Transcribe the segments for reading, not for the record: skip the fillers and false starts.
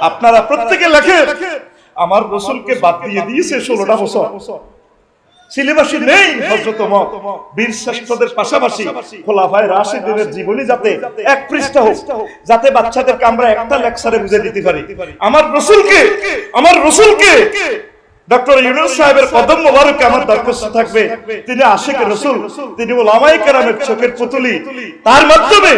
আপনারা প্রত্যেকে লেখেন আমার রাসূলকে বাদ দিয়ে দিয়েছে 16টা বছর। সিলেবাসে নেই হযরত ওমর বীর শ্রেষ্ঠদের পাশাপাশি খোলাফায়ে রাশিদিনের জীবনী যাতে এক পৃষ্ঠা হোক, যাতে বাচ্চাদেরকে আমরা একটা লেকচারে বুঝিয়ে দিতে পারি আমার রাসূলকে ডক্টর ইউনূস সাহেবের কদম মোবারকে আমার দরখাস্ত থাকবে তিনি আশিকে রাসূল, তিনি উলামায়ে কেরামের চোখের পুতুলি, তার মাধ্যমে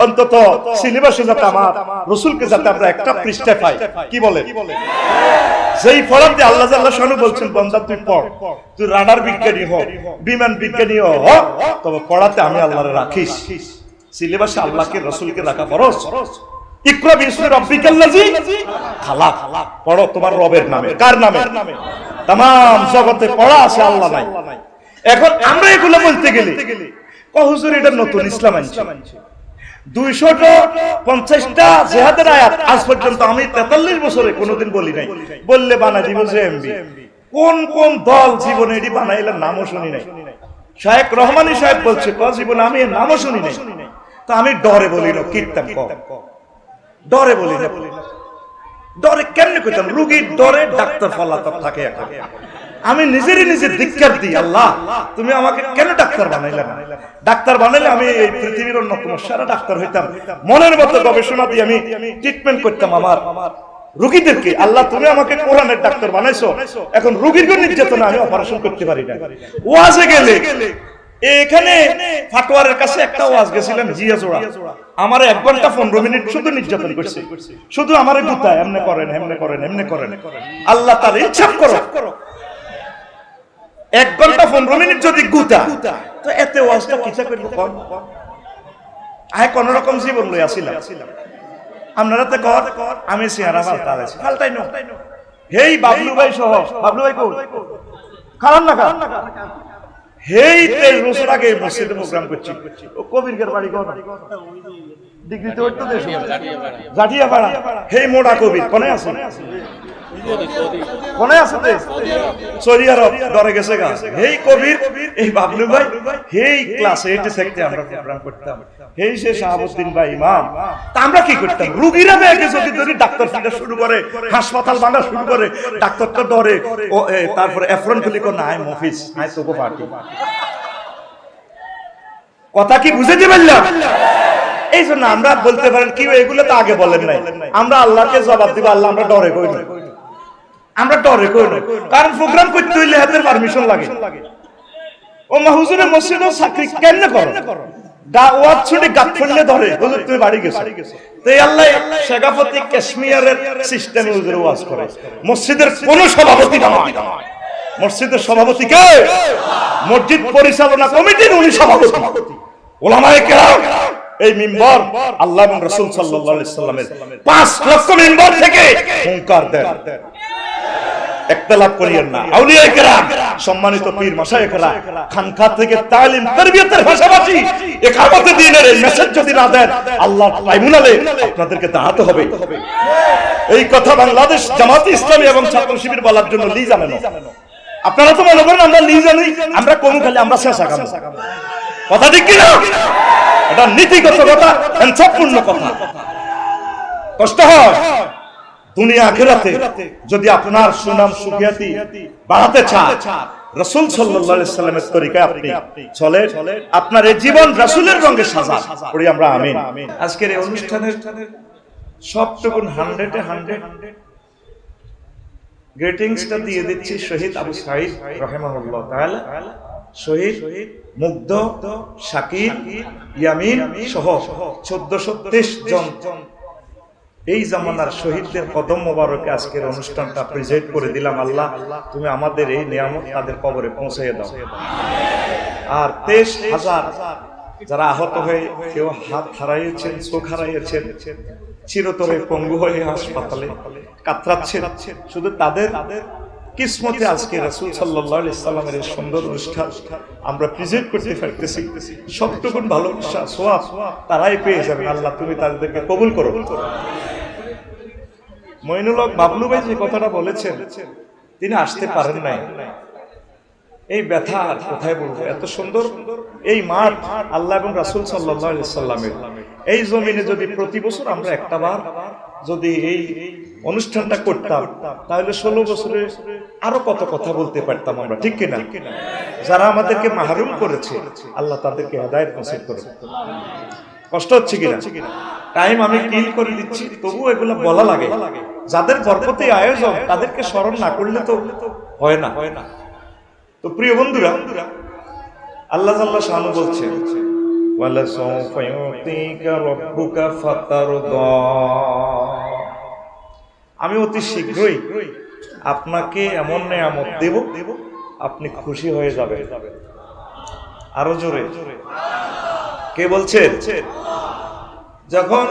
অন্তত সিলেবাসে যাতে আমার রাসূলকে যাতে আমরা একটা পৃষ্ঠা পাই। কি বলে? যেই ফরম দিয়ে আল্লাহ জাল্লাহ শানু বলছেন বান্দা তুই পড়, তুই রাডার বিজ্ঞানী হ, বিমান বিজ্ঞানী হ, তবে পড়াতে আমি আল্লাহরে রাখিস। সিলেবাসে আল্লাহকে রাসূলকে রাখা ফরজ। ইকরা বিসমি রাব্বিকাল্লাযী খালাক, পড়ো তোমার রবের নামে। কার নামে? तमाम জগতে পড়া আছে, আল্লাহ নাই। এখন আমরা এগুলো বলতে গেলে হুজুর এটা নতুন ইসলাম আনছে, 250টা জিহাদের আয়াত আজ পর্যন্ত আমি 43 বছরে কোনোদিন বলি নাই। বললে বানা দিব যে এমবি কোন কোন দল জীবনে এটি বানাইলেন নামও শুনি নাই। শায়েখ রহমানী সাহেব বলছে জীবনে আমি এর নামও শুনি নাই। তো আমি ডরে বলি না, কীর্তন কম ডরে বলি না। ডরে কেমনে কইতাম? রোগীর ডরে ডাক্তার ফলাতক থাকে। এখন আমি নিজেরই নিজে ধিক্কার দিই, আল্লাহ তুমি আমাকে কেন ডাক্তার বানাইলে না? ডাক্তার বানাইলে আমি এই পৃথিবীর অন্যতম সেরা ডাক্তার হইতাম, মনের মতো গবেষণা দিয়ে আমি ট্রিটমেন্ট করতাম আমার রোগীদেরকে। আল্লাহ তুমি আমাকে কোরআনের ডাক্তার বানাইছো, এখন রোগীর নির্যাতনে আমি অপারেশন করতে পারি না। ওয়াজে গেলে এখানে ফাটোয়ারের কাছে একটা ওয়াজ গেছিলাম জিয়া জোড়া, আমার 1 ঘন্টা 15 মিনিট শুধু নির্যাতন করছে, শুধু আমারে গুতায় এমনে করেন এমনে করেন এমনে করেন। আল্লাহ তার ইচ্ছা করো 1 ঘন্টা 15 মিনিট যদি গুতা, তো এতে ওয়াজটা কিসা করব? আয় কোন রকম জীবন লই আসিলাম। আপনারা তো কর আমি চেহারা ফালতাইছি, ফালতাই না। হেই বাবলু ভাই সহ, বাবলু ভাই কই খারাপ না খারাপ? হেই 23 বছর আগে মসজিদে প্রোগ্রাম করছি, ও কবিরগের বাড়ি কোন ডিগ্রিতে উঠতে দেশ জাটিয়াপাড়া। হেই মোড়া কবির কোনে আছে? কোনে আছে? সৌদি আরব ডরে গেছে গা। হেই কবির, এই বাবলু ভাই, হেই ক্লাস 8 থেকে আমরা প্রোগ্রাম করতাম। হেই সে শাহাবুদ্দিন ভাই ইমাম। তা আমরা কি করতাম? রোগীরা ব্যাগে যদি ধরি ডাক্তার ফিটা শুরু করে, হাসপাতাল ভাঙা শুরু করে, ডাক্তারটা ডরে। ও তারপরে এফরন খুলি কোন আই মফিস আই তোকো পার্টি। কথা কি বুঝাতে পারলাম? এই জন্য আমরা বলতে পারেন কি এগুলো তো আগে বলেন নাই। আমরা আল্লাহকে জবাব দিব, আল্লাহ আমরা ডরে কই না, আমরা ডরে কই না। কারণ প্রোগ্রাম করতে হইলে হাতের পারমিশন লাগে। ও মা হুজুরের মসজিদে চাকরি কেন করো? দাওয়াত ছুটি গাত ফুললে ধরে, হুজুর তুমি বাড়ি গেছো। তো আল্লাহ শেখাফতি কাশ্মীরের সিস্টেমে হুজুর ওয়াজ করে। মসজিদের কোন সভাপতি নয়, মসজিদের সভাপতি কে? মসজিদ পরিচালনা কমিটির উনি সভাপতি। উলামায়ে কেরাম এই মিম্বর আল্লাহ এবং রাসূল সাল্লাল্লাহু আলাইহি সাল্লামের 5 লক্ষ মিম্বর থেকে হুঙ্কার দেন, ইখতিলাফ করিয়েন না। আউলিয়ায়ে কেরাম, সম্মানিত পীর মাশায়েখরা খানকা থেকে তালিম তারবিয়তের পাশাপাশি ইকামতে দ্বীনের এই মেসেজ যদি না দেন, আল্লাহর ট্রাইব্যুনালে আপনাদেরকে দাঁড়াতে হবে। এই কথা বাংলাদেশ জামাতে ইসলামী এবং ছাত্র শিবির বলার জন্য লি জানে না। আপনারা তো মনে করেন আমরা লি জানি, আমরা কোন খালি আমরা শেষা কাম। কথা ঠিক কি না? এটা নীতিগত কথা, সম্পূর্ণ কথা। কষ্ট হয় দুনিয়া আখিরাতে যদি আপনার সুনাম সুখ্যাতি বাড়াতে চান, রাসূল সাল্লাল্লাহু আলাইহি সাল্লামের তরিকায় আপনি চলেন, আপনার এই জীবন রাসূলের রঙে সাজান। পড়ি আমরা আমিন। আজকের এই অনুষ্ঠানের সবটুকু 100-এ 100 গ্রিটিংসটা দিয়ে দিচ্ছি শহীদ আবু সাঈদ রাহিমাহুল্লাহ তাআলা, শহীদ মুগ্ধ, শাকির, ইয়ামিন সহ 1423 জন এই জামানার শহীদদের কদম মোবারকে আজকের অনুষ্ঠানটা প্রেজেন্ট করে দিলাম। আল্লাহ তুমি আমাদের এই নিয়ামত তাদের কবরে পৌঁছাইয়ে দাও। আর 23,000 যারা আহত হয়ে কেউ হাত হারাইয়েছেন, চোখ হারাইয়েছেন, চিরতরে পঙ্গু হয়ে হাসপাতালে কাতরাচ্ছেন, শুধু তাদের কিসমতে আজকে রাসূল সাল্লাল্লাহু আলাইহি সাল্লামের এই সুন্দর অনুষ্ঠান আমরা প্রেজেন্ট করতে পারতেছি। সবটুকু ভালোবাসা সওয়াব তারাই পেয়ে যাবেন। আল্লাহ তুমি তাদেরকে কবুল করো। মইনুল হক বাবলু ভাই যে কথাটা বলেছেন, তিনি আসতে পারেন নাই। এই ব্যথা আর কোথায় বলবো? এত সুন্দর এই মাঠ আল্লাহ এবং রাসূল সাল্লাল্লাহু আলাইহি সাল্লামের, এই জমিনে যদি প্রতি বছর আমরা একটা বার যদি এই অনুষ্ঠানটা করতাম, তাহলে 16 বছরে আরো কত কথা বলতে পারতাম আমরা, ঠিক কিনা? যারা আমাদেরকে মাহরুম করেছে, আল্লাহ তাদেরকে হেদায়েত নসিব করুন। কষ্ট হচ্ছে কিনা? টাইম আমি কিল করে দিচ্ছি, তবুও এগুলো বলা লাগে। যাদের বরকতে আয়োজন, তাদেরকে স্মরণ না করলে তো হয় না। তো প্রিয় বন্ধুরা, আল্লাহ জাল্লা শানু বলছেন, ওয়ালা সাউফা ইউতিকা রাব্বুকা ফাতারদা, আমি অতি শীঘ্রই আপনাকে এমন নেয়ামত দেব, আপনি খুশি হয়ে যাবেন। আরো জোরে কে বলছেন? যখন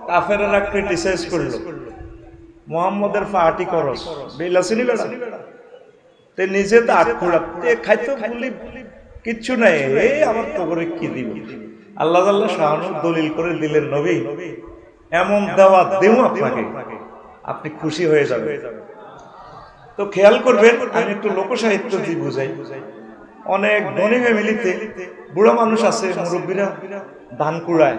কাফেররা ক্রিটিসাইজ করলো মুহাম্মদের পার্টি করস বেলাসিনি বেড়া, তে নিজে তো আটকুড়াতে খাইতো বলি কিচ্ছু নাই, এই আমার তো করে কি দিব। আল্লাহ আল্লাহ শাহানু দলিল করে দিলেন, নবী এমন দাওয়াত দেব আপনাকে, আপনি খুশি হয়ে যাবেন। তো খেয়াল করবেন, আমি একটু লোকসাহিত্য দিয়ে বুঝাই। অনেক ধনী ফ্যামিলিতে বুড়া মানুষ আছে, মুরব্বীরা ধান কুড়ায়,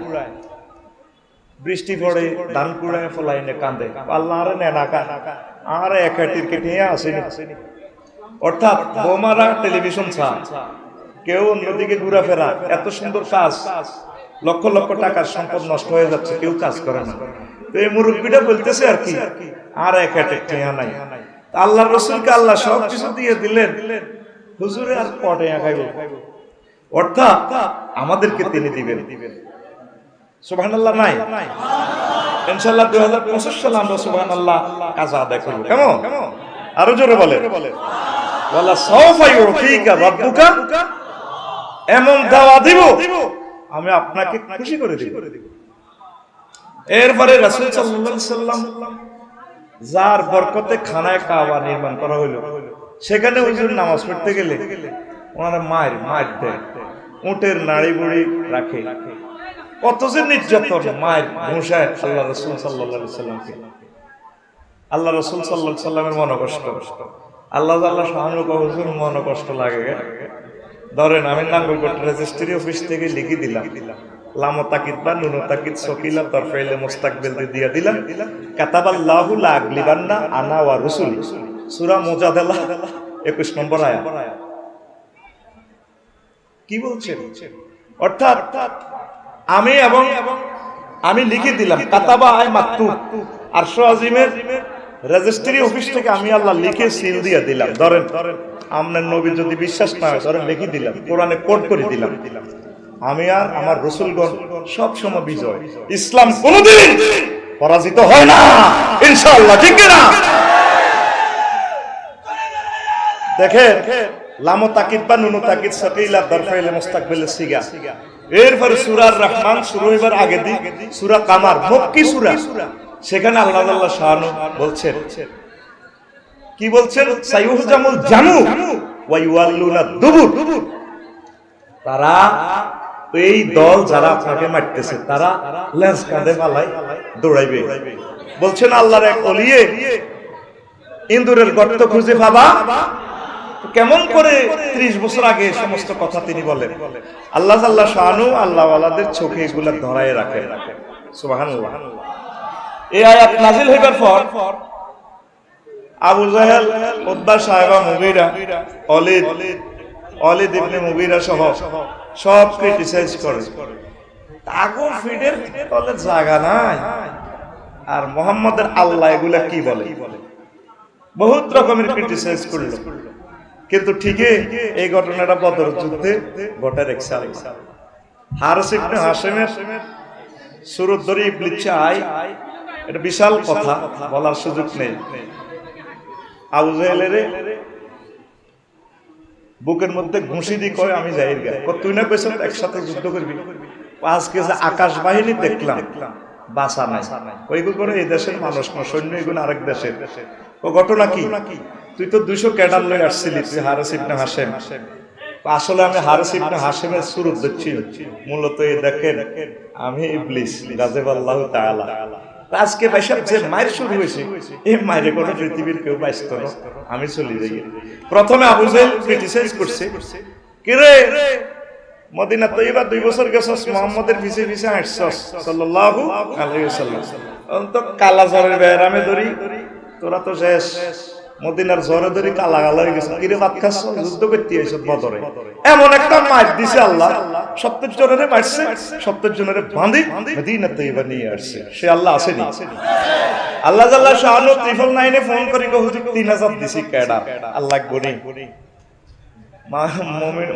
বৃষ্টি পড়ে ধান কুড়ায় ফলাইনে কান্দে, আল্লাহ আরে নেনাকা আর একাটির কেটে আসেনি। অর্থাৎ বোমারা টেলিভিশন ছা, কেউ অন্যদিকে ঘোরাফেরা, এত সুন্দর কাজ, লক্ষ লক্ষ টাকার সম্পদ নষ্ট হয়ে যাচ্ছে, কেউ কাজ করে না। তো এই মুরব্বীটা বলতেছে আর কি, আর একাটের টেয়া নাই। আল্লাহ রসুলকে আল্লাহ সব কিছু দিয়ে দিলেন, হুজুরে আর পটে খাইব, অর্থাৎ আমাদেরকে তিনি দিবেন। সুবহানাল্লাহ নাই? ইনশাআল্লাহ 2025 সালে আমরা সুবহানাল্লাহ কাজা আদায় করব। কেমন? আরো জোরে বলে, ওয়ালা সাউফা ইউতিকা রাব্বুকা, এমন দাওয়া দিব আমি আপনাকে খুশি করে দিব। এরপরে রাসূল সাল্লাল্লাহু আলাইহি সাল্লাম যার বরকতে খানায় কাবা নির্মাণ করা হলো, সেখানে হুজুর নামাজ পড়তে গেলে ওনারা মায়ের দেয়, উটের নাড়ি বুড়ি রাখে, কত যে নির্যাতন, মায়ের ঘুষায় আল্লাহ রাসূল সাল্লাল্লাহু আলাইহি সাল্লামকে। আল্লাহ রাসূল সাল্লাল্লাহু আলাইহি সাল্লামের মনে কষ্ট, আল্লাহ আল্লাহ শাহানু হুজুর মনে কষ্ট লাগে। ধরেন আমি নাঙ্গলকোট রেজিস্ট্রি অফিস থেকে লিখে দিলাম, লামো তাকিদ বা নুনো তাকিদ সকিলা তরফাইলে মুস্তাকবিল দিয়ে দিলাম, কাতাবাল্লাহু লা আগলিবান্না আনা ওয়া রুসুলি, সূরা মুজাদালা 21 নম্বর আয়াত। কি বলছেন? অর্থাৎ আমি লিখে দিলাম, কাতাবা আয় মাকতুব, আরশ আজিমের রেজিস্ট্রি অফিস থেকে আমি আল্লাহ লিখে সিল দিয়ে দিলাম। ধরেন আপনার নবী যদি বিশ্বাস না হয়, ধরেন লিখে দিলাম, কোরআনে কোড করে দিলাম, আমি আর আমার রাসূলগণ সব সময় বিজয়, ইসলাম কোনদিন পরাজিত হয় না ইনশাআল্লাহ, ঠিক না? দেখেন লামো তাকিদ বা নুনো তাকিদ সাকিলা দরফাইলে মুস্তাকবিলে সিগা। এরপরে সূরা রহমান শুরু হইবার আগে দি সূরা কামার, মক্কি সূরা, সেখানে আল্লাহ আল্লাহ শাহানু বলছেন, কি বলছেন? সাইয়ুহজামুল জামু ওয়া ইউয়াল্লুনা দুবুর, তারা এই দল যারা আপনাকে মারতেছে, তারা লেজ কাঁধে পালাই দৌড়াইবে। বলছেন আল্লাহর এক ওলিয়ে ইন্দুরের গর্ত খুঁজে পাবা, কেমন করে 30 বছর আগে সমস্ত কথা তিনি বলেন। আল্লাহ আল্লাহ শাহানু আল্লাহ ওয়ালাদের চোখে এগুলা ধরায় রাখে। সুবহানাল্লাহ। এই আয়াত নাজিল হইবার পর আবু জাহেল, উতবা, সাইবা, মুগীরা, ওয়ালিদ ইবনে মুগীরা সহ সব ক্রিটিসাইজ করে, তাগো ফিডের তলে জায়গা নাই। আর মুহাম্মাদের আল্লাহ এগুলা কি বলে, বহুত রকমের ক্রিটিসাইজ করলো। কিন্তু ঠিকই এই ঘটনাটা বদর যুদ্ধে ঘটে রেখেছে। হারিস ইবনে হাশিমের সুরত ধরে ইবলিস আই, এটা বিশাল কথা, বলার সুযোগ নেই। আবু জাহেলের বুকের মধ্যে ঘুষি দি কয় আমি যাই গা, তুই না কইছ একসাথে যুদ্ধ করবি, আজকে যে আকাশ বাহিনী দেখলাম বাসা নাই, ওইগুলো করে এই দেশের মানুষ না, সৈন্য এগুলো আরেক দেশের। ও ঘটনা কি? তুই তো 200 ক্যাডার লই আসছিলি, তুই হারিস ইবনে হাশিম। আসলে আমি হারিস ইবনে হাশিমের সুরত দেখছি, মূলত এই দেখেন আমি ইবলিস গাযিবাল্লাহু তাআলা। আজকে বাইসাব যে মায়ের শুরু হয়েছে, এই মায়ের কোনো পৃথিবীর কেউ বাইসত না, আমি চলে যাই। প্রথমে আবু জাহেল ক্রিটিসাইজ করছে, কি রে মদিনা তৈবা 2 বছর গেছস, মুহাম্মদের পিছে পিছে আসছস সাল্লাল্লাহু আলাইহি ওয়াসাল্লাম। তো কালা জ্বরের বেরামে ধরি, তোরা তো শেষ। মদিনার জ্বরে ধরি কালা কালা হয়ে গেছে। কিরে ভাত খাচ্ছ? যুদ্ধ করতে এসে বদরে এমন একটা মার দিছে আল্লাহ, 70 জনের মারছে, 70 জনের বাঁধি মদিনা তৈবা নিয়ে আসছে। সে আল্লাহ আসেনি? আল্লাহ জাল্লাহ শাহানু 999 ফোন করে হুজুর 3000 দিছি কেডা? আল্লাহ গনি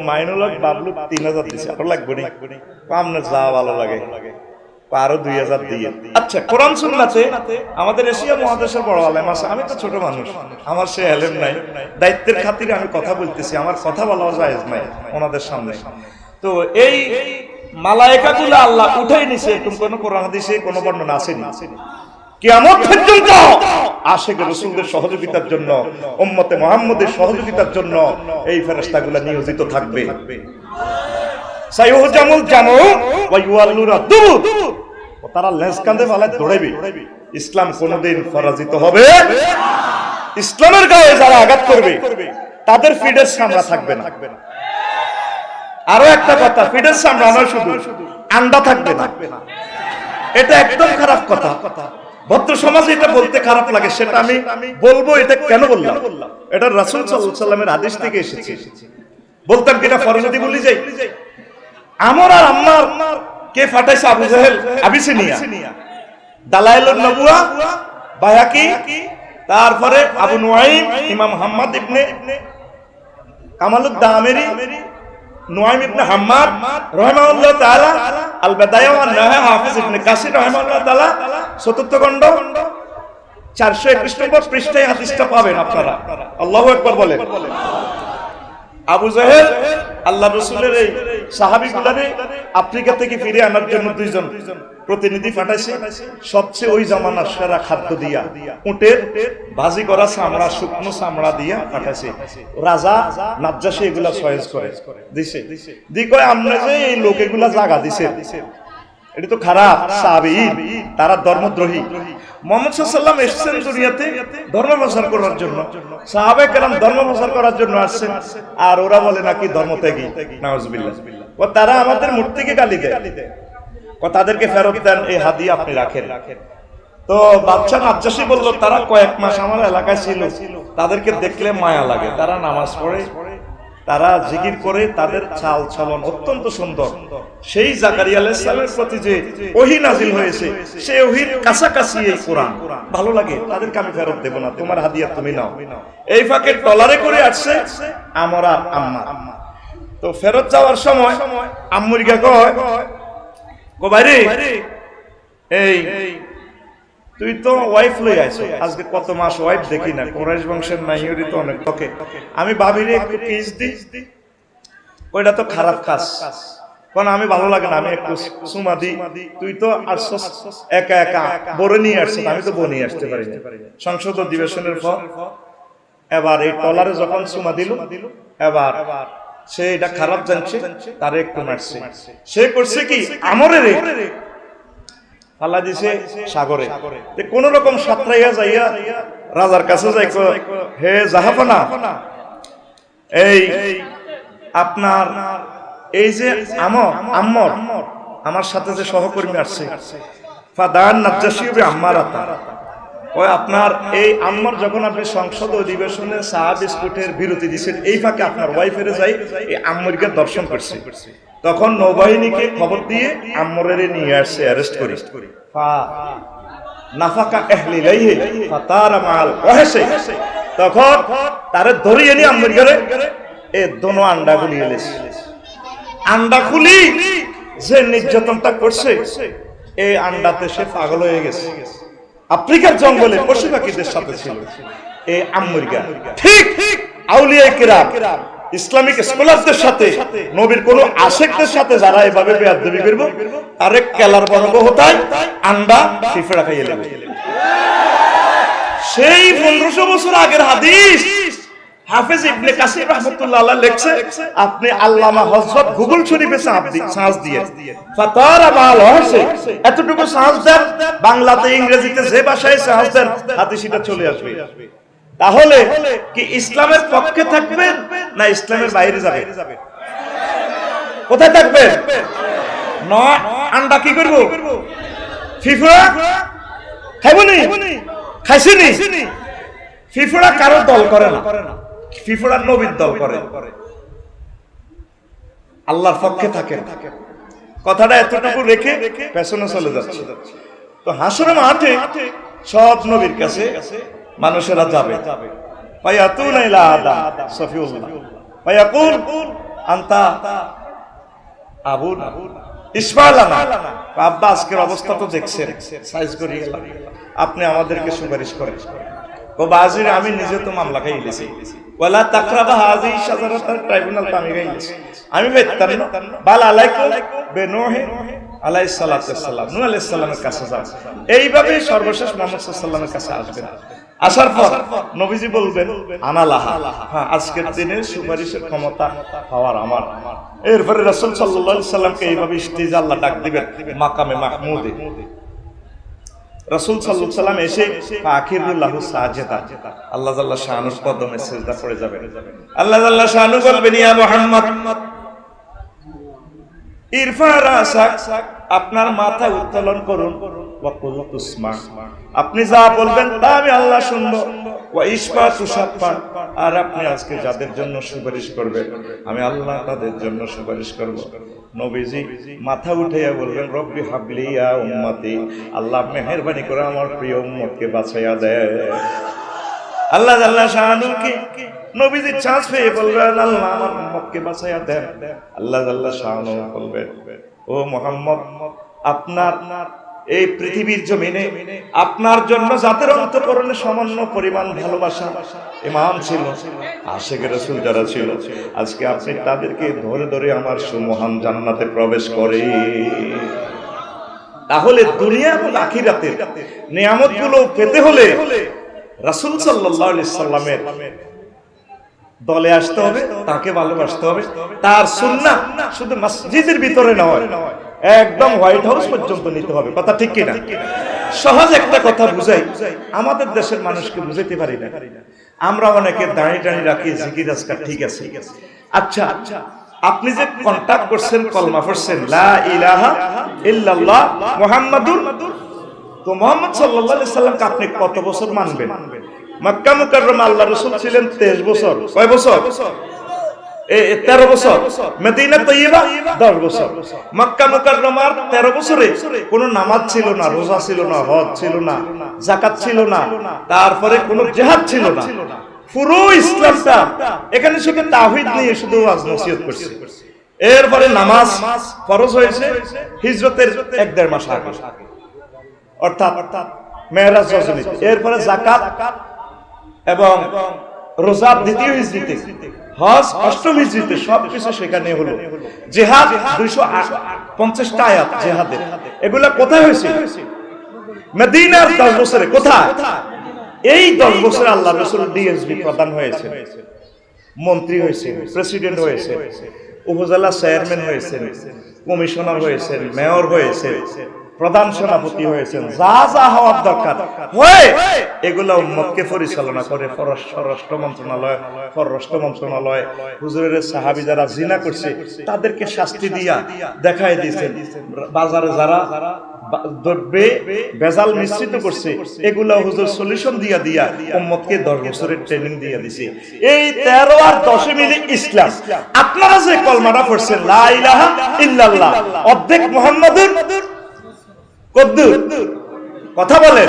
মাইনুল হক বাবলু 3000 দিছে, আর লাগবে নি? আপনার যা ভালো লাগে আরো 2000 দিয়ে। আচ্ছা, কোরআন সুন্নাতে আমাদের এশিয়া মহাদেশের বড় আলেম আছে, আমি তো ছোট মানুষ, আমার সে আলেম নাই, দায়িত্বের খাতিরে আমি কথা বলতেছি, আমার কথা বলা জায়েজ নাই ওনাদের সামনে। তো এই মালায়েকাগুলো আল্লাহ উঠাই নিছে, এরকম কোন কোরআন হাদিসে কোন বর্ণনা আসেনি। কিয়ামত পর্যন্ত আশিক রাসূলদের সহযোগিতার জন্য, উম্মতে মুহাম্মদের সহযোগিতার জন্য এই ফেরেশতাগুলো নিয়োজিত থাকবে। সাইয়ুহজামুল জামউ ওয়া ইউআল্লুনা দুবুর, তারা লেজ কাঁধে ফালায় দৌড়াবে। ইসলাম কোনদিন পরাজিত হবে? ইসলামের গায়ে যারা আঘাত করবে তাদের ফিডের সামরা থাকবে না। আরো একটা কথা, ফিডের সামরা নয়, শুধু আন্ডা থাকবে না। এটা একদম খারাপ কথা। ভদ্র সমাজে এটা বলতে খারাপ লাগে, সেটা আমি বলবো। এটা কেন বললাম? এটা রাসূল সাল্লাল্লাহু আলাইহি ওয়াসাল্লামের হাদিস থেকে এসেছে। বলতাম কিনা ফরজদি বলি যাই। আমর আর আম্মার কে ফাটাইছে? আবু জাহেল আবিসিনিয়া, দালাইলুন নবুয়া বাইহাকি, তারপরে আবু নুআইম, ইমাম মুহাম্মদ ইবনে কামালুদ দামেরি, নুআইম ইবনে হাম্মাদ রাহিমাহুল্লাহ তাআলা, আল বাদায়া ওয়ান নাহা হাফিজ ইবনে কাসির রাহিমাহুল্লাহ তাআলা, চতুর্থ খণ্ড 421 নম্বর পৃষ্ঠায় হাদিসটা পাবেন আপনারা। আল্লাহু আকবার বলেন। আবু জাহেল আল্লাহ রাসূলের এই সাহাবীগুলারে আফ্রিকা থেকে ফিরে আনার জন্য 2 জন প্রতিনিধি পাঠাইছে। সবচেয়ে ওই জামানার সেরা খাদ্য দিয়া, উটের ভাজি করা চামড়া, শুকনো চামড়া দিয়া পাঠাইছে। রাজা নাজ্জাশী এগুলা চয়েস করে দিছে। দি কয় আমরা যে এই লোক এগুলা জায়গা দিছে, এটা তো খারাপ সাহাবী, তারা ধর্মদ্রোহী। মুহাম্মদ সাল্লাল্লাহু আলাইহি ওয়াসাল্লাম এসেছেন দুনিয়াতে ধর্ম প্রচার করার জন্য, সাহাবায়ে কেরাম ধর্ম প্রচার করার জন্য আসছেন, আর ওরা বলে নাকি ধর্মত্যাগী। নাউজুবিল্লাহ। ও তারা আমাদের মূর্তিকে গালি দেয়, তাদেরকে ফেরত দেন, এই হাদিয়া আপনি রাখেন। তো বাদশা নাজ্জাশী বলল, তারা কয়েক মাস আমার এলাকায় ছিল, তাদেরকে দেখলে মায়া লাগে, তারা নামাজ পড়ে, তারা জিকির করে, তাদের চাল চলন অত্যন্ত সুন্দর। সেই জাকারিয়া আলাইহিস সালামের প্রতি যে ওহী নাজিল হয়েছে, সেই ওহীর কাছাকাছি এই কোরআন, ভালো লাগে, তাদেরকে আমি ফেরত দেব না, তোমার হাদিয়া তুমি নাও। এই ফাঁকে টলারে করে আসছে আমর আর আম্মা। তো ফেরত যাওয়ার সময় আম্মুরকে কয়, কো ভাইরে, এই তুই তো ওয়াইফ লই আইছো, আজকে কত মাস ওয়াইফ দেখি না, কুরাইশ বংশের নাহিরি তো অনেক তোকে, আমি ভাবিরে একটু কিস দি। ওইটা তো খারাপ কাজ, কারণ আমি ভালো লাগে না, আমি একটু সুমা দি। তুই তো আসছস একা একা, বরে নিয়ে আসছিস, আমি তো বউ নিয়ে আসতে পারি না। সংসদ অধিবেশনের পর এবার এই টলারে যখন সুমা দিল, এবার সে এটা খারাপ জানছে, তারে একটু মারছে। সে করছে কি, আমরে রে আল্লাহ দিছে সাগরে। কোন রকম সাঁতরাইয়া যাইয়া রাজার কাছে যাই, হে জাহাপানা, এই আপনার এই যে আম্মর আমার সাথে যে সহকর্মী আসছে, ফাদান নাজ্জাশী আম্মারাতা, ওই আপনার এই আম্মর যখন আপনি সংসদ অধিবেশনে চা বিস্কুটের বিরতি দিচ্ছেন, এই ফাঁকে আপনার ওয়াইফের যাই এই আম্মরকে দর্শন করছে। তখন নৌবাহিনীকে খবর দিয়ে আম্মরের নিয়ে আসছে, অ্যারেস্ট করি। নাফাকা আহলি লাইহি ফাতারা মাল ওয়াহশি, তখন তারে ধরিয়ে নি আম্মর ঘরে এ দোনো আন্ডা খুলি এলেছে। আন্ডা খুলি যে নির্যাতনটা করছে, এই আন্ডাতে সে পাগল হয়ে গেছে। আফ্রিকার জঙ্গলে পশু পাখিদের সাথে ছিল এই আম্মুরগা। ঠিক আউলিয়া কিরাম, ইসলামিক স্কলারদের সাথে, নবীর কোন আশেকদের সাথে যারা এভাবে বেয়াদবি করবে, আরে কেলার বর্গ হতায় আন্ডা ফিফড়া খাইয়ে নেবে। সেই 1500 বছর আগের হাদিস হাফেজ ইবনে কাসির রাহমাতুল্লাহ আলাইহি লিখছে, আপনি আল্লামা হযরত গুগল শরীফে সার্চ দিয়ে ফাতারা মাল হসে এতটুকু সার্চ দেন, বাংলাতে ইংরেজিতে যে ভাষায় সার্চ দেন, হাদিসটা চলে আসবে। তাহলে কি ইসলামের পক্ষে থাকবেন না ইসলামের বাইরে যাবেন? কোথায় থাকবে? নয় আন্ডা কি করবো? ফিফুড়া খাইবনি? খাইছিনি? ফিফুড়া কারো দল করে না, ফিফুড়া নবীর দল করে, আল্লাহর পক্ষে থাকে। কথাটা এতটুকু রেখে পেছনে চলে যাচ্ছে। তো হাসরের মাঠে সব নবীর কাছে মানুষেরা যাবে। ফায়াতুনা ইলা আদম সফিউল্লাহ ফায়াকুল আনতা আবুনা ইসমাইলানা। আব্বা আজকের অবস্থা তো দেখছেন, সাইজ করিয়ে গেলাম, আপনি আমাদেরকে সুপারিশ করেন। ও বাজির আমি নিজে তো মামলা খাই গেছি, ওয়ালা তাকরাবা হাযি শাজারাতাল ট্রাইব্যুনাল তো আমি গাইছি, আমি বেতার বাল আলাইকুম বেনুহে আলাইহিস সালাতু ওয়াস সালাম, নূহ আলাইহিস সালামের কাছে যান। এইভাবে সর্বশেষ মুহাম্মদ সাল্লাল্লাহু আলাইহি সাল্লামের কাছে আসবেন। আসার পর নবীজি বলবেন আনা লাহা, হ্যাঁ আজকের দিনে সুপারিশের ক্ষমতা পাওয়ার আমার। এরপরে রাসূল সাল্লাল্লাহু আলাইহি সাল্লামকে এইভাবে স্টেজে আল্লাহ ডাক দিবেন মাকামে মাহমুদে। রাসূল সাল্লাল্লাহু আলাইহি সাল্লাম এসে ফাকিরুল্লাহু সাজিদা, আল্লাহ জাল্লা শানুর কদমে সিজদা করে যাবেন। আল্লাহ জাল্লা শানু বলবেন ইয়া মুহাম্মদ ইরফা রাসাক, আপনার মাথা উত্তোলন করুন, ওয়া কুল তুসমা, আপনি যা বলবেন তা আমি আল্লাহ শুনবো, ওয়া ইশফা তুশাফা, আর আপনি আজকে যাদের জন্য সুপারিশ করবেন আমি আল্লাহ তাদের জন্য সুপারিশ করব। নবীজি মাথা উঠাইয়া বলবেন রব্বি হাবলি ইয়া উম্মতি, আল্লাহ মেহেরবানি করে আমার প্রিয় উম্মতকে বাঁচাইয়া দেয়। আল্লাহ জাল্লা শানুকে নবীজি চান্স পেয়ে বলবেন আল্লাহ আমার উম্মতকে বাঁচাইয়া দেন। আল্লাহ জাল্লা শানু বলবেন ও মুহাম্মদ, আপনার এই পৃথিবীর জমিনে আপনার জন্য জাতের অন্তঃকরণে সামান্য পরিমাণ ভালোবাসা ইমান ছিল, আশিক রাসূল যারা ছিল, আজকে আপনি তাদেরকে ধরে ধরে আমার সুমহান জান্নাতে প্রবেশ করে। তাহলে দুনিয়া এবং আখিরাতের নিয়ামতগুলো পেতে হলে রাসূল সাল্লাল্লাহু আলাইহি সাল্লামের দলে আসতে হবে, তাকে ভালোবাসতে হবে। তার সুন্নাহ শুধু মসজিদের ভিতরে নয়, একদম হোয়াইট হাউস পর্যন্ত নিতে হবে। কথা ঠিক কিনা? সহজ একটা কথা বুঝাই, আমাদের দেশের মানুষকে বুঝাইতে পারি না। আমরা অনেকে দাঁড়িয়ে দাঁড়িয়ে রাখি, জিকির আজকার ঠিক আছে। আচ্ছা, আপনি যে কন্টাক্ট করছেন, কলমা পড়ছেন লা ইলাহা ইল্লাল্লাহ মুহাম্মাদুর, তো মুহাম্মদ সাল্লাল্লাহু আলাইহি সাল্লামকে আপনি কত বছর মানবেন? মক্কা মুকাররমা আল্লাহ রাসূল ছিলেন 23 বছর। কয় বছর? 13 বছর। মদিনা তয়্যিবা 10 বছর। মক্কা মুকাররমার 13 বছরে কোনো নামাজ ছিল না, রোজা ছিল না, হজ ছিল না, যাকাত ছিল না, তারপরে কোনো জিহাদ ছিল না। পুরো ইসলামটা এখানে শুধু তাওহীদ নিয়ে শুধু ওয়াজ নসিহত করছে। এরপরে নামাজ ফরজ হয়েছে হিজরতের 1-1.5 মাস আগে, অর্থাৎ মেরাজ রজনীতে। এরপরে যাকাত এবং রোজা 2য় হিজরিতে, হজ 8ম হিজরিতে, সবকিছু সেখানে হলো। জিহাদ 250টা আয়াত জিহাদের, এগুলা কোথায় হয়েছে? মদিনার 10 বছরে। কোথায়? এই 10 বছরে আল্লাহ রাসূল ডিএসবি প্রধান হয়েছে, মন্ত্রী হয়েছে, প্রেসিডেন্ট হয়েছে, উপজেলা চেয়ারম্যান হয়েছেন, কমিশনার হয়েছেন, মেয়র হয়েছে, প্রধান সেনাপতি হয়েছেন, যা যা হওয়ার দরকার হয়ে এগুলা উম্মতকে পরিচালনা করে স্বরাষ্ট্র মন্ত্রণালয়, পররাষ্ট্র মন্ত্রণালয়। হুজুরের সাহাবী যারা জিনা করছে তাদেরকে শাস্তি দিয়া দেখাই দিয়েছেন। বাজারে যারা দ্রব্যে ভেজাল মিশ্রিত করছে এগুলা হুজুর সলিউশন দিয়া দিয়া উম্মতকে 10 বছরের ট্রেনিং দিয়া দিছে। এই 13 আর 10 মিলে ইসলাম। আপনারা যে কলমাটা পড়ছেন লা ইলাহা ইল্লাল্লাহ, অর্ধেক মুহাম্মাদুর কদ্দুর, কথা বলে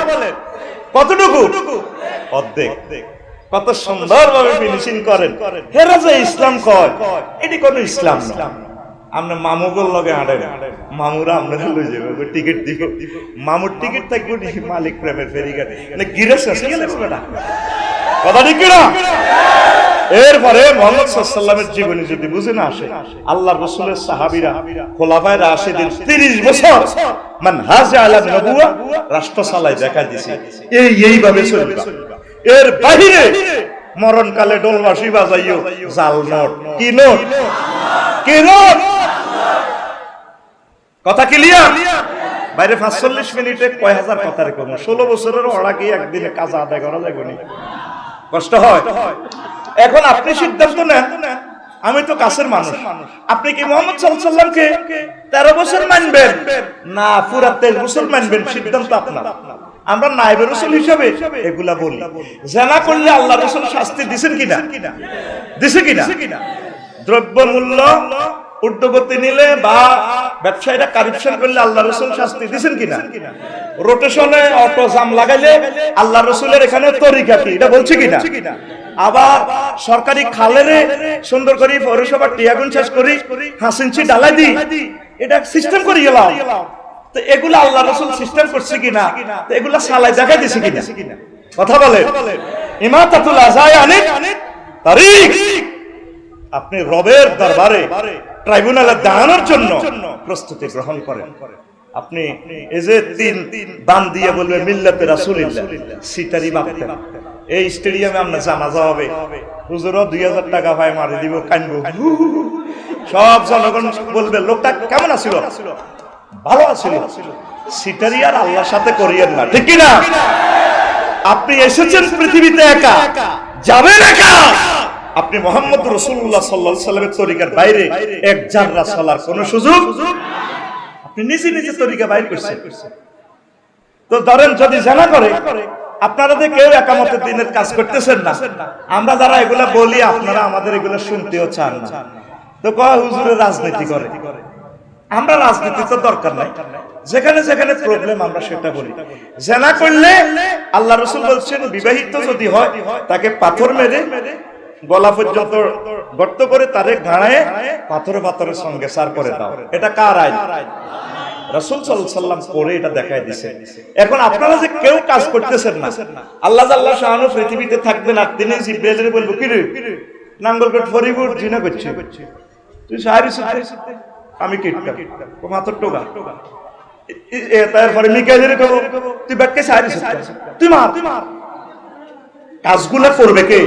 কতটুকু? অর্ধেক। কত সুন্দরভাবে ফিনিশিং করেন। হেরা যে ইসলাম কয়, এটি কোন ইসলাম না। আপনি মামুগুর লগে হাঁটেন, মামুরা আপনারা লই যাবে, টিকিট দিব, মামুর টিকিট থাকবে মালিক প্রেমের ফেরিঘাট, মানে গিরে শেষ গেলে না। কথা ঠিক না? এরপরে মুহাম্মদ সাল্লাল্লাহু আলাইহি ওয়াসাল্লামের জীবনী যদি বুঝে না আসে, আল্লাহর রাসূলের সাহাবীরা, খোলাফায়ে রাশিদিন 30 বছর মানহাজ আলা নবুওয়া রাষ্ট্র চালাই দেখা দিয়েছে। এইভাবে চলবা। এর বাইরে মরণকালে ডোলবাঁশি বাজাইও জাল নোট। কি নোট? কি নোট? কথা ক্লিয়ার? বাইরে 45 মিনিটে কয় হাজার কথা রেখো। 16 বছরের ওরা কি একদিনে কাজ আদায় করা যাবে না? কষ্ট হয়। এখন আপনি সিদ্ধান্ত নেন আমি তো কাছের মানুষ। আপনি কি মুহাম্মদ সাল্লাল্লাহু আলাইহি ওয়াসাল্লামকে 13 বছর মানবেন না পুরা 23 বছর মানবেন, সিদ্ধান্ত আপনার। আমরা নায়েবে রাসূল হিসেবে এগুলা বলি। জানা করলে আল্লাহ রাসূল শাস্তি দিবেন কিনা? দিছে কিনা? দ্রব্য মূল্য ঊর্ধ্বগতি নিলে বা ব্যবসায়ীরা কারাপশন করলে আল্লাহ রাসূল শাস্তি দিবেন কিনা? রোটেশনে অটো জাম লাগাইলে আল্লাহ রাসূলের এখানে তরিকা কি এটা বলছে কিনা? আবার সরকারি খালেরে সুন্দর করে পৌরসভা টিয়াগুন শেষ করি 5 ইঞ্চি ডালাই দি, এটা সিস্টেম করে গেলাম। তো এগুলা আল্লাহ রাসূল সিস্টেম করছে কিনা? তো এগুলা সালাই দেখাই দিছে কিনা? কথা বলে ইমাতাতুল আযায় আনিত তারিক। আপনি রবের দরবারে ট্রাইব্যুনালে দাঁড়ানোর জন্য প্রস্তুতি গ্রহণ করেন। আপনি এই যে 3 বান দিয়ে বলবে মিল্লাতে রাসূলুল্লাহ সিটারি বাপতেন, এই স্টেডিয়ামে আমরা জানাজা হবে, হুজুরও 2000 টাকা ভাই মারি দিব, কানবো, সব জনগণ বলবে লোকটা কেমন আছিল? ভালো আছিল। সিটারি আর আল্লাহর সাথে করিয়েন না, ঠিক কি না? আপনি এসেছেন পৃথিবীতে একা, যাবেন একা। আপনি মুহাম্মদ রাসূলুল্লাহ সাল্লাল্লাহু আলাইহি ওয়াসাল্লামের তরিকার বাইরে এক জাররা চলার কোনো সুযোগ আপনি নিজে তরিকা বাইর করছেন। তো ধরেন যদি জানা করে আপনারা যে কেউ একামতের দিনের কাজ করতেছেন না, আমরা যারা এগুলা বলি আপনারা আমাদের এগুলা শুনতেও চান না, তো কয় হুজুরের রাজনীতি করে। আমরা রাজনীতি তো দরকার নাই, যেখানে যেখানে প্রবলেম আমরা সেটা বলি। জানা করলে আল্লাহ রাসূল বলছেন বিবাহিত যদি হয় তাকে পাথর মেরে গলা পর্যন্ত গর্ত করে তারে গাড়ায় পাথরের সঙ্গে সার করে দাও। এটা কার আইন? রাসূল সাল্লাল্লাহু আলাইহি ওয়াসাল্লাম পরে এটা দেখায় দিয়েছে। এখন আপনারা যে কেউ কাজ করতেছেন না, আল্লাহ জাল্লা শাআনু পৃথিবীতে থাকবেন আর তিনি জিবরাইলের বলবো কি রে নাঙ্গলকোট ফরিদপুর জিনা করছে, তুই সাহারি সুতে আমি কিটকা ও মাত্র টোকা, তারপরে মিকাইলের কব তুই ব্যাটকে সাহারি সুতে তুই মার। কাজগুলা করবে কে?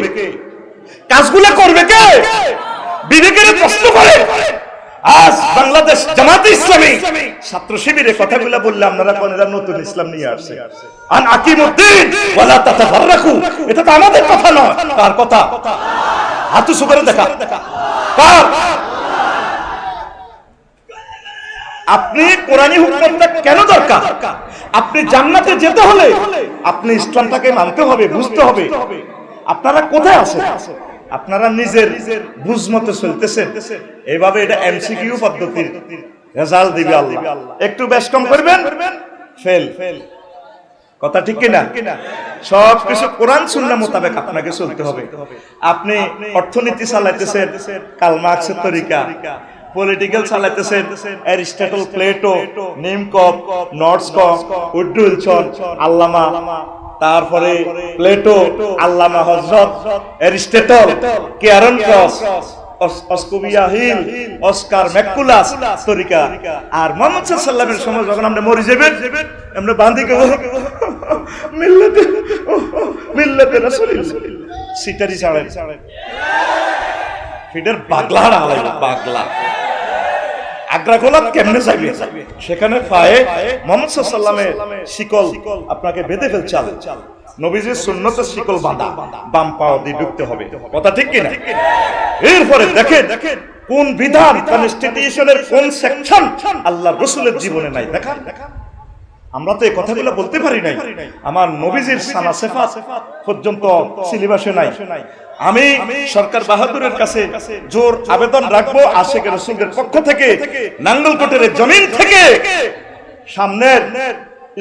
কাজগুলা করবে কে? বিবেকের প্রশ্ন করে। আজ বাংলাদেশ জামাতে ইসলামী ছাত্র শিবিরের কথাগুলো বললে আপনারা কোনটা নতুন ইসলাম নিয়ে আসছে। আন আকিমুদ্দিন ওয়ালা তাতাফাররাকু, এটা তো আমাদের কথা নয়। কার কথা? হাত উঁচু করে দেখা কার? আপনি কোরআনী হুকুমটা কেন দরকার? আপনি জান্নাতে যেতে হলে আপনি ইসলামটাকে মানতে হবে, বুঝতে হবে। আপনারা কোথায় আছেন? আপনারা নিজের বুঝ মতো চলতেছেন। এইভাবে এটা এমসিকিউ পদ্ধতির রেজাল্ট দিবে আল্লাহ। একটু বেশ কম করবেন ফেল। কথা ঠিক কিনা? সব কিছু কোরআন সুন্নাহ মোতাবেক আপনাকে চলতে হবে। আপনি অর্থনীতি চালাইতেছেন কার্ল মার্কসের তরিকা, পলিটিক্যাল চালাইতেছেন অ্যারিস্টটল, প্লেটো, নিমকপ, নর্থস্কপ, উড্ডু উইলসন, আল্লামা, তারপরে প্লেটো, আল্লামা হযরত, অ্যারিস্টটল, কেয়ারন ক্রস, অস্কোবিয়া হিল, অস্কার ম্যাকুলাস তরিকা। আর মুহাম্মদ সাল্লাল্লাহু আলাইহি ওয়াসাল্লামের সময় যখন আমরা মরে যাবেন আমরা বাঁধি কে মিল্লাতে রাসূলুল্লাহ সিটারি ছাড়েন ফিডার পাগলা না হলাই পাগলা আগ্রা গোলাপ কেমনে যাবে? সেখানে পায়ে মুহাম্মদ সাল্লাল্লাহু আলাইহি ওয়াসাল্লামের শিকল আপনাকে বেঁধে ফেলছে। নবীজির সুন্নতের শিকল বাঁধা, বাম পাও দিয়ে ঢুকতে হবে। কথা ঠিক কিনা? এরপরে দেখেন কোন বিধান কনস্টিটিউশনের কোন সেকশন আল্লাহর রাসূলের জীবনে নাই। দেখেন আমরা তো এই কথাগুলো বলতে পারি নাই, আমার নবীজির সানা সিফাত পর্যন্ত সিলেবাসে নাই। আমি সরকার বাহাদুরের কাছে জোর আবেদন রাখবো আশিক রাসূলের পক্ষ থেকে নাঙ্গলকোটের জমিন থেকে সামনের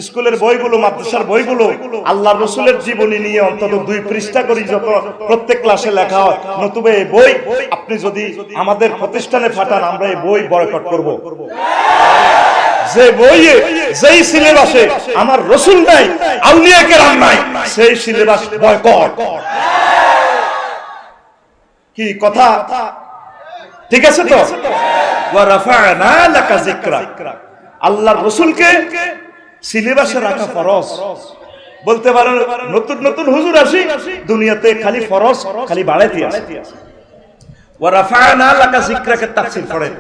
স্কুলের বইগুলো, মাদ্রাসার বইগুলো আল্লাহর রাসূলের জীবনী নিয়ে অন্তত 2 পৃষ্ঠা করে যত প্রত্যেক ক্লাসে লেখা হয়, নতুবা এই বই আপনি যদি আমাদের প্রতিষ্ঠানে পাঠান আমরা এই বই বয়কট করব। যে বইয়ে যেই সিলেবাসে আমার রাসূল নাই, আউলিয়া কেরাম নাই, সেই সিলেবাস বয়কট। কি কথা ঠিক আছে তো? ওয়া রাফা'না লাকা যিকরাক, আল্লাহর রাসূলকে সিলেবাসে রাখা ফরজ। বলতে পারেন নতুন নতুন হুজুর আসি দুনিয়াতে খালি ফরজ খালি বাড়াইতে আছে। ওয়া রাফা'না লাকা যিকরাকে তাফসীর পড়েন।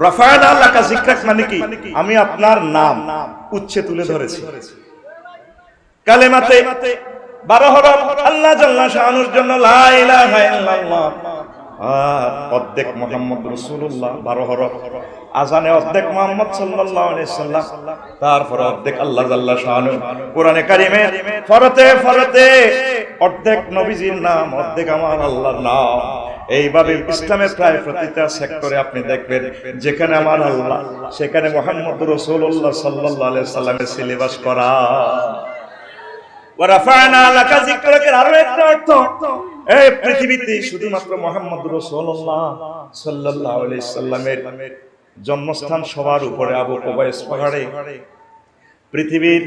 রাফা'না লাকা যিকরাক মানে কি? আমি আপনার নাম উচ্চে তুলে ধরেছি। কালেমাতে 12 হরফ আল্লাহ জাল্লা শানুর জন্য লা ইলাহা ইল্লাল্লাহ অর্ধেক মুহাম্মদ রাসূলুল্লাহ 12 হরফ, আজানে অর্ধেক মুহাম্মদ সাল্লাল্লাহু আলাইহি সাল্লাম, তারপরে অর্ধেক আল্লাহ জাল্লা শানু। কোরআনে কারিমে ফরতে ফরতে অর্ধেক নবীজির নাম, অর্ধেক আমার আল্লাহর নাম। এইভাবে ইসলামের প্রায় প্রতিটা সেক্টরে আপনি দেখবেন যেখানে আমার আল্লাহ, সেখানে মুহাম্মদ রাসূলুল্লাহ সাল্লাল্লাহু আলাইহি সাল্লামের সিলেবাস করা। ওয়া রাফা'না লাকা যিকরাকের আরো একটা অর্থ, এই পৃথিবীতে শুধুমাত্র মুহাম্মদ রাসূলুল্লাহ সাল্লাল্লাহু আলাইহি সাল্লামের জন্মস্থান সবার উপরে আবু কুবাইস পাহাড়ে। পৃথিবীর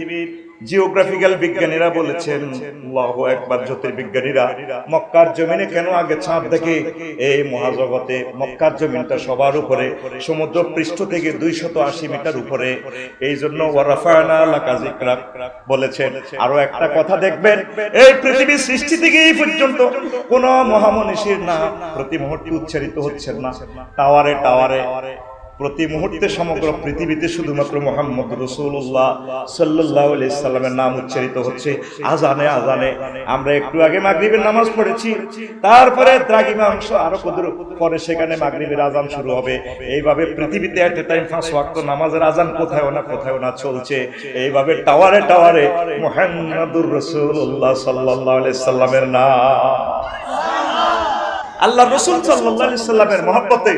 জিওগ্রাফিক্যাল বিজ্ঞানীরা বলেছেন, আল্লাহু আকবার, জ্যোতির্বিজ্ঞানীরা, মক্কার জমিনে কেন আগে চাঁদ দেখে? এই মহাজগতে মক্কার জমিনটা সবার উপরে, সমুদ্র পৃষ্ঠ থেকে 280 মিটার উপরে। এই জন্য ওয়া রাফা'না লাকা যিকরাক বলেছেন। আরো একটা কথা দেখবেন, এই পৃথিবীর সৃষ্টি থেকে এই পর্যন্ত কোন মহামনীষীর নাম প্রতি মুহূর্তে উচ্চারিত হচ্ছে না। টাওয়ারে টাওয়ারে প্রতি মুহূর্তে সমগ্র পৃথিবীতে শুধুমাত্র মুহাম্মদ রাসূলুল্লাহ সাল্লাল্লাহু আলাইহি সাল্লামের নাম উচ্চারিত হচ্ছে। আজানে আজানে আমরা একটু আগে মাগরিবের নামাজ পড়েছি, তারপরে দ্রাঘিমা অংশ আরো কদর পরে সেখানে মাগরিবের আজান শুরু হবে। এইভাবে পৃথিবীতে এট এ টাইম 5 ওয়াক্ত নামাজের আজান কোথাও না চলছে। এইভাবে টাওয়ারে টাওয়ারে মুহাম্মদুর রাসূলুল্লাহ সাল্লাল্লাহু আলাইহি সাল্লামের নাম। আল্লাহ রাসূল সাল্লাল্লাহু আলাইহি সাল্লামের মহব্বতে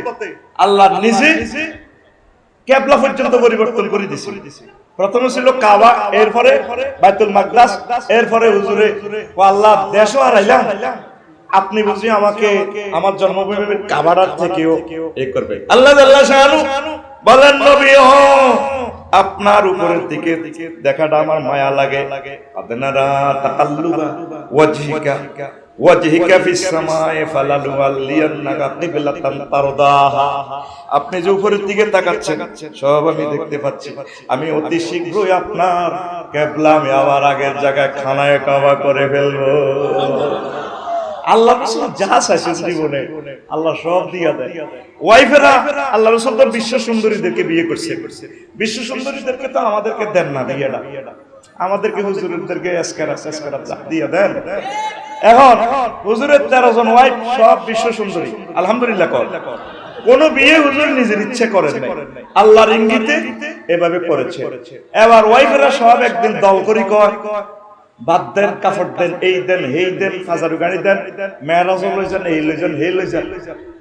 আল্লাহ নিজে কিবলা পর্যন্ত পরিবর্তন করে দিয়েছে। প্রথমে ছিল কাবা, এরপরে বাইতুল মাকদাস, এরপরে হুজুরে ও আল্লাহ দেশও হারাইলাম, আপনি বুঝি আমাকে আমার জন্মভূমির কাবাটার থেকেও এই করবে। আল্লাহ জাল্লা শানু বলেন, নবী আপনার উপরের দিকে দেখাটা আমার মায়া লাগে। আদনারা তাকাল্লুবা ওয়াজহিকা ফিস সামায়ে ফালানুওয়াল্লিয়ান্নাকা কিবলাতান তারদাহা। আপনি যে উপরের দিকে তাকাচ্ছেন সব আমি দেখতে পাচ্ছি। আমি অতি শীঘ্রই আপনার কিবলা আমি আবার আগের জায়গায় খানায়ে কাবা করে ফেলবো। আল্লাহ রাসূল যা চাইছেন জীবনে আল্লাহ সব দিয়া দেয়। ওয়াইফেরা আল্লাহ রাসূল তো বিশ্ব সুন্দরীদেরকে বিয়ে করছে। বিশ্ব সুন্দরীদেরকে তো আমাদেরকে দেন না বিয়েটা, আমাদেরকে হুজুরদেরকে এসকারা দিয়ে দেন। এখন হুজুরের 13 জন ওয়াইফ সব বিশ্ব সুন্দরী, আলহামদুলিল্লাহ। কোন বিয়ে হুজুর নিজের ইচ্ছে করেন নাই, আল্লাহর ইঙ্গিতে এভাবে করেছে। এবার ওয়াইফেরা সব একদিন দল করি কয়, বাদ দেন, কাপড় দেন, এই দেন, হেই দেন, ফাজারু গাড়ি দেন, মেরাজ লইছেন, এই লইছেন, হে লইছেন।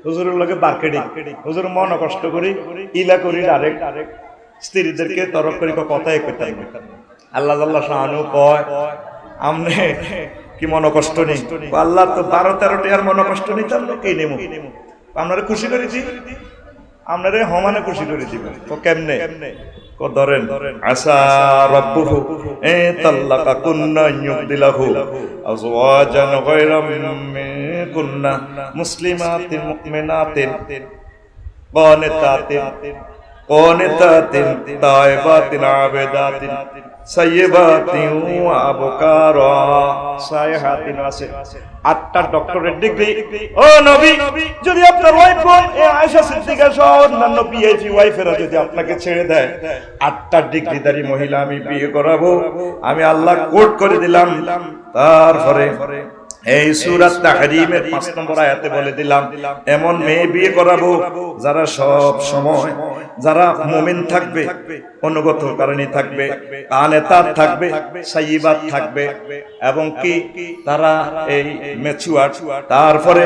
হুজুরের লগে বারকেডি, হুজুর মন কষ্ট করি ইলা করি ডাইরেক্ট স্ত্রীদেরকে তরক করি কথাই কইতাম। আল্লাহ জাল্লা শানু কয়, আমনে কি মন কষ্ট নেই? আল্লাহ তো 12-13টি আর মন কষ্ট নিতাম না, কে নেমু? আপনারে খুশি করে দিই, আপনারে হমানে খুশি করে দিব। তো কেমনে? ধরেন, আসা রাব্বুহু তাল্লাকা কুন্না ইউবদিলাহু আজওয়াজান গায়রা মিনকুন্না মুসলিমাতিন মুমিনাতিন কানিতাতিন তাইবাতিন আবিদাতিন সাইয়্যিবাতিন ওয়া আবকারা সাইহাতিন। আছে 8টা ডক্টরেট ডিগ্রি। ও নবী, যদি আপনার ওয়াইফ আয়েশা সিদ্দিকা সহ অন্যান্য পিএইচডি ওয়াইফেরা যদি আপনাকে ছেড়ে দেয়, 8টা ডিগ্রিধারী মহিলা আমি বিয়ে করাবো, আমি আল্লাহ কোট করে দিলাম। তারপরে এই সূরা তাহরীমের 5 নম্বর আয়াতে বলে দিলাম, এমন মেয়ে বিয়ে করাবো যারা সব সময়, যারা মুমিন থাকবে, অনুগতকারিণী থাকবে, কানেতাত থাকবে, সাইয়্যিবাত থাকবে, এবং কি তারা এই ম্যাচিউর, তারপরে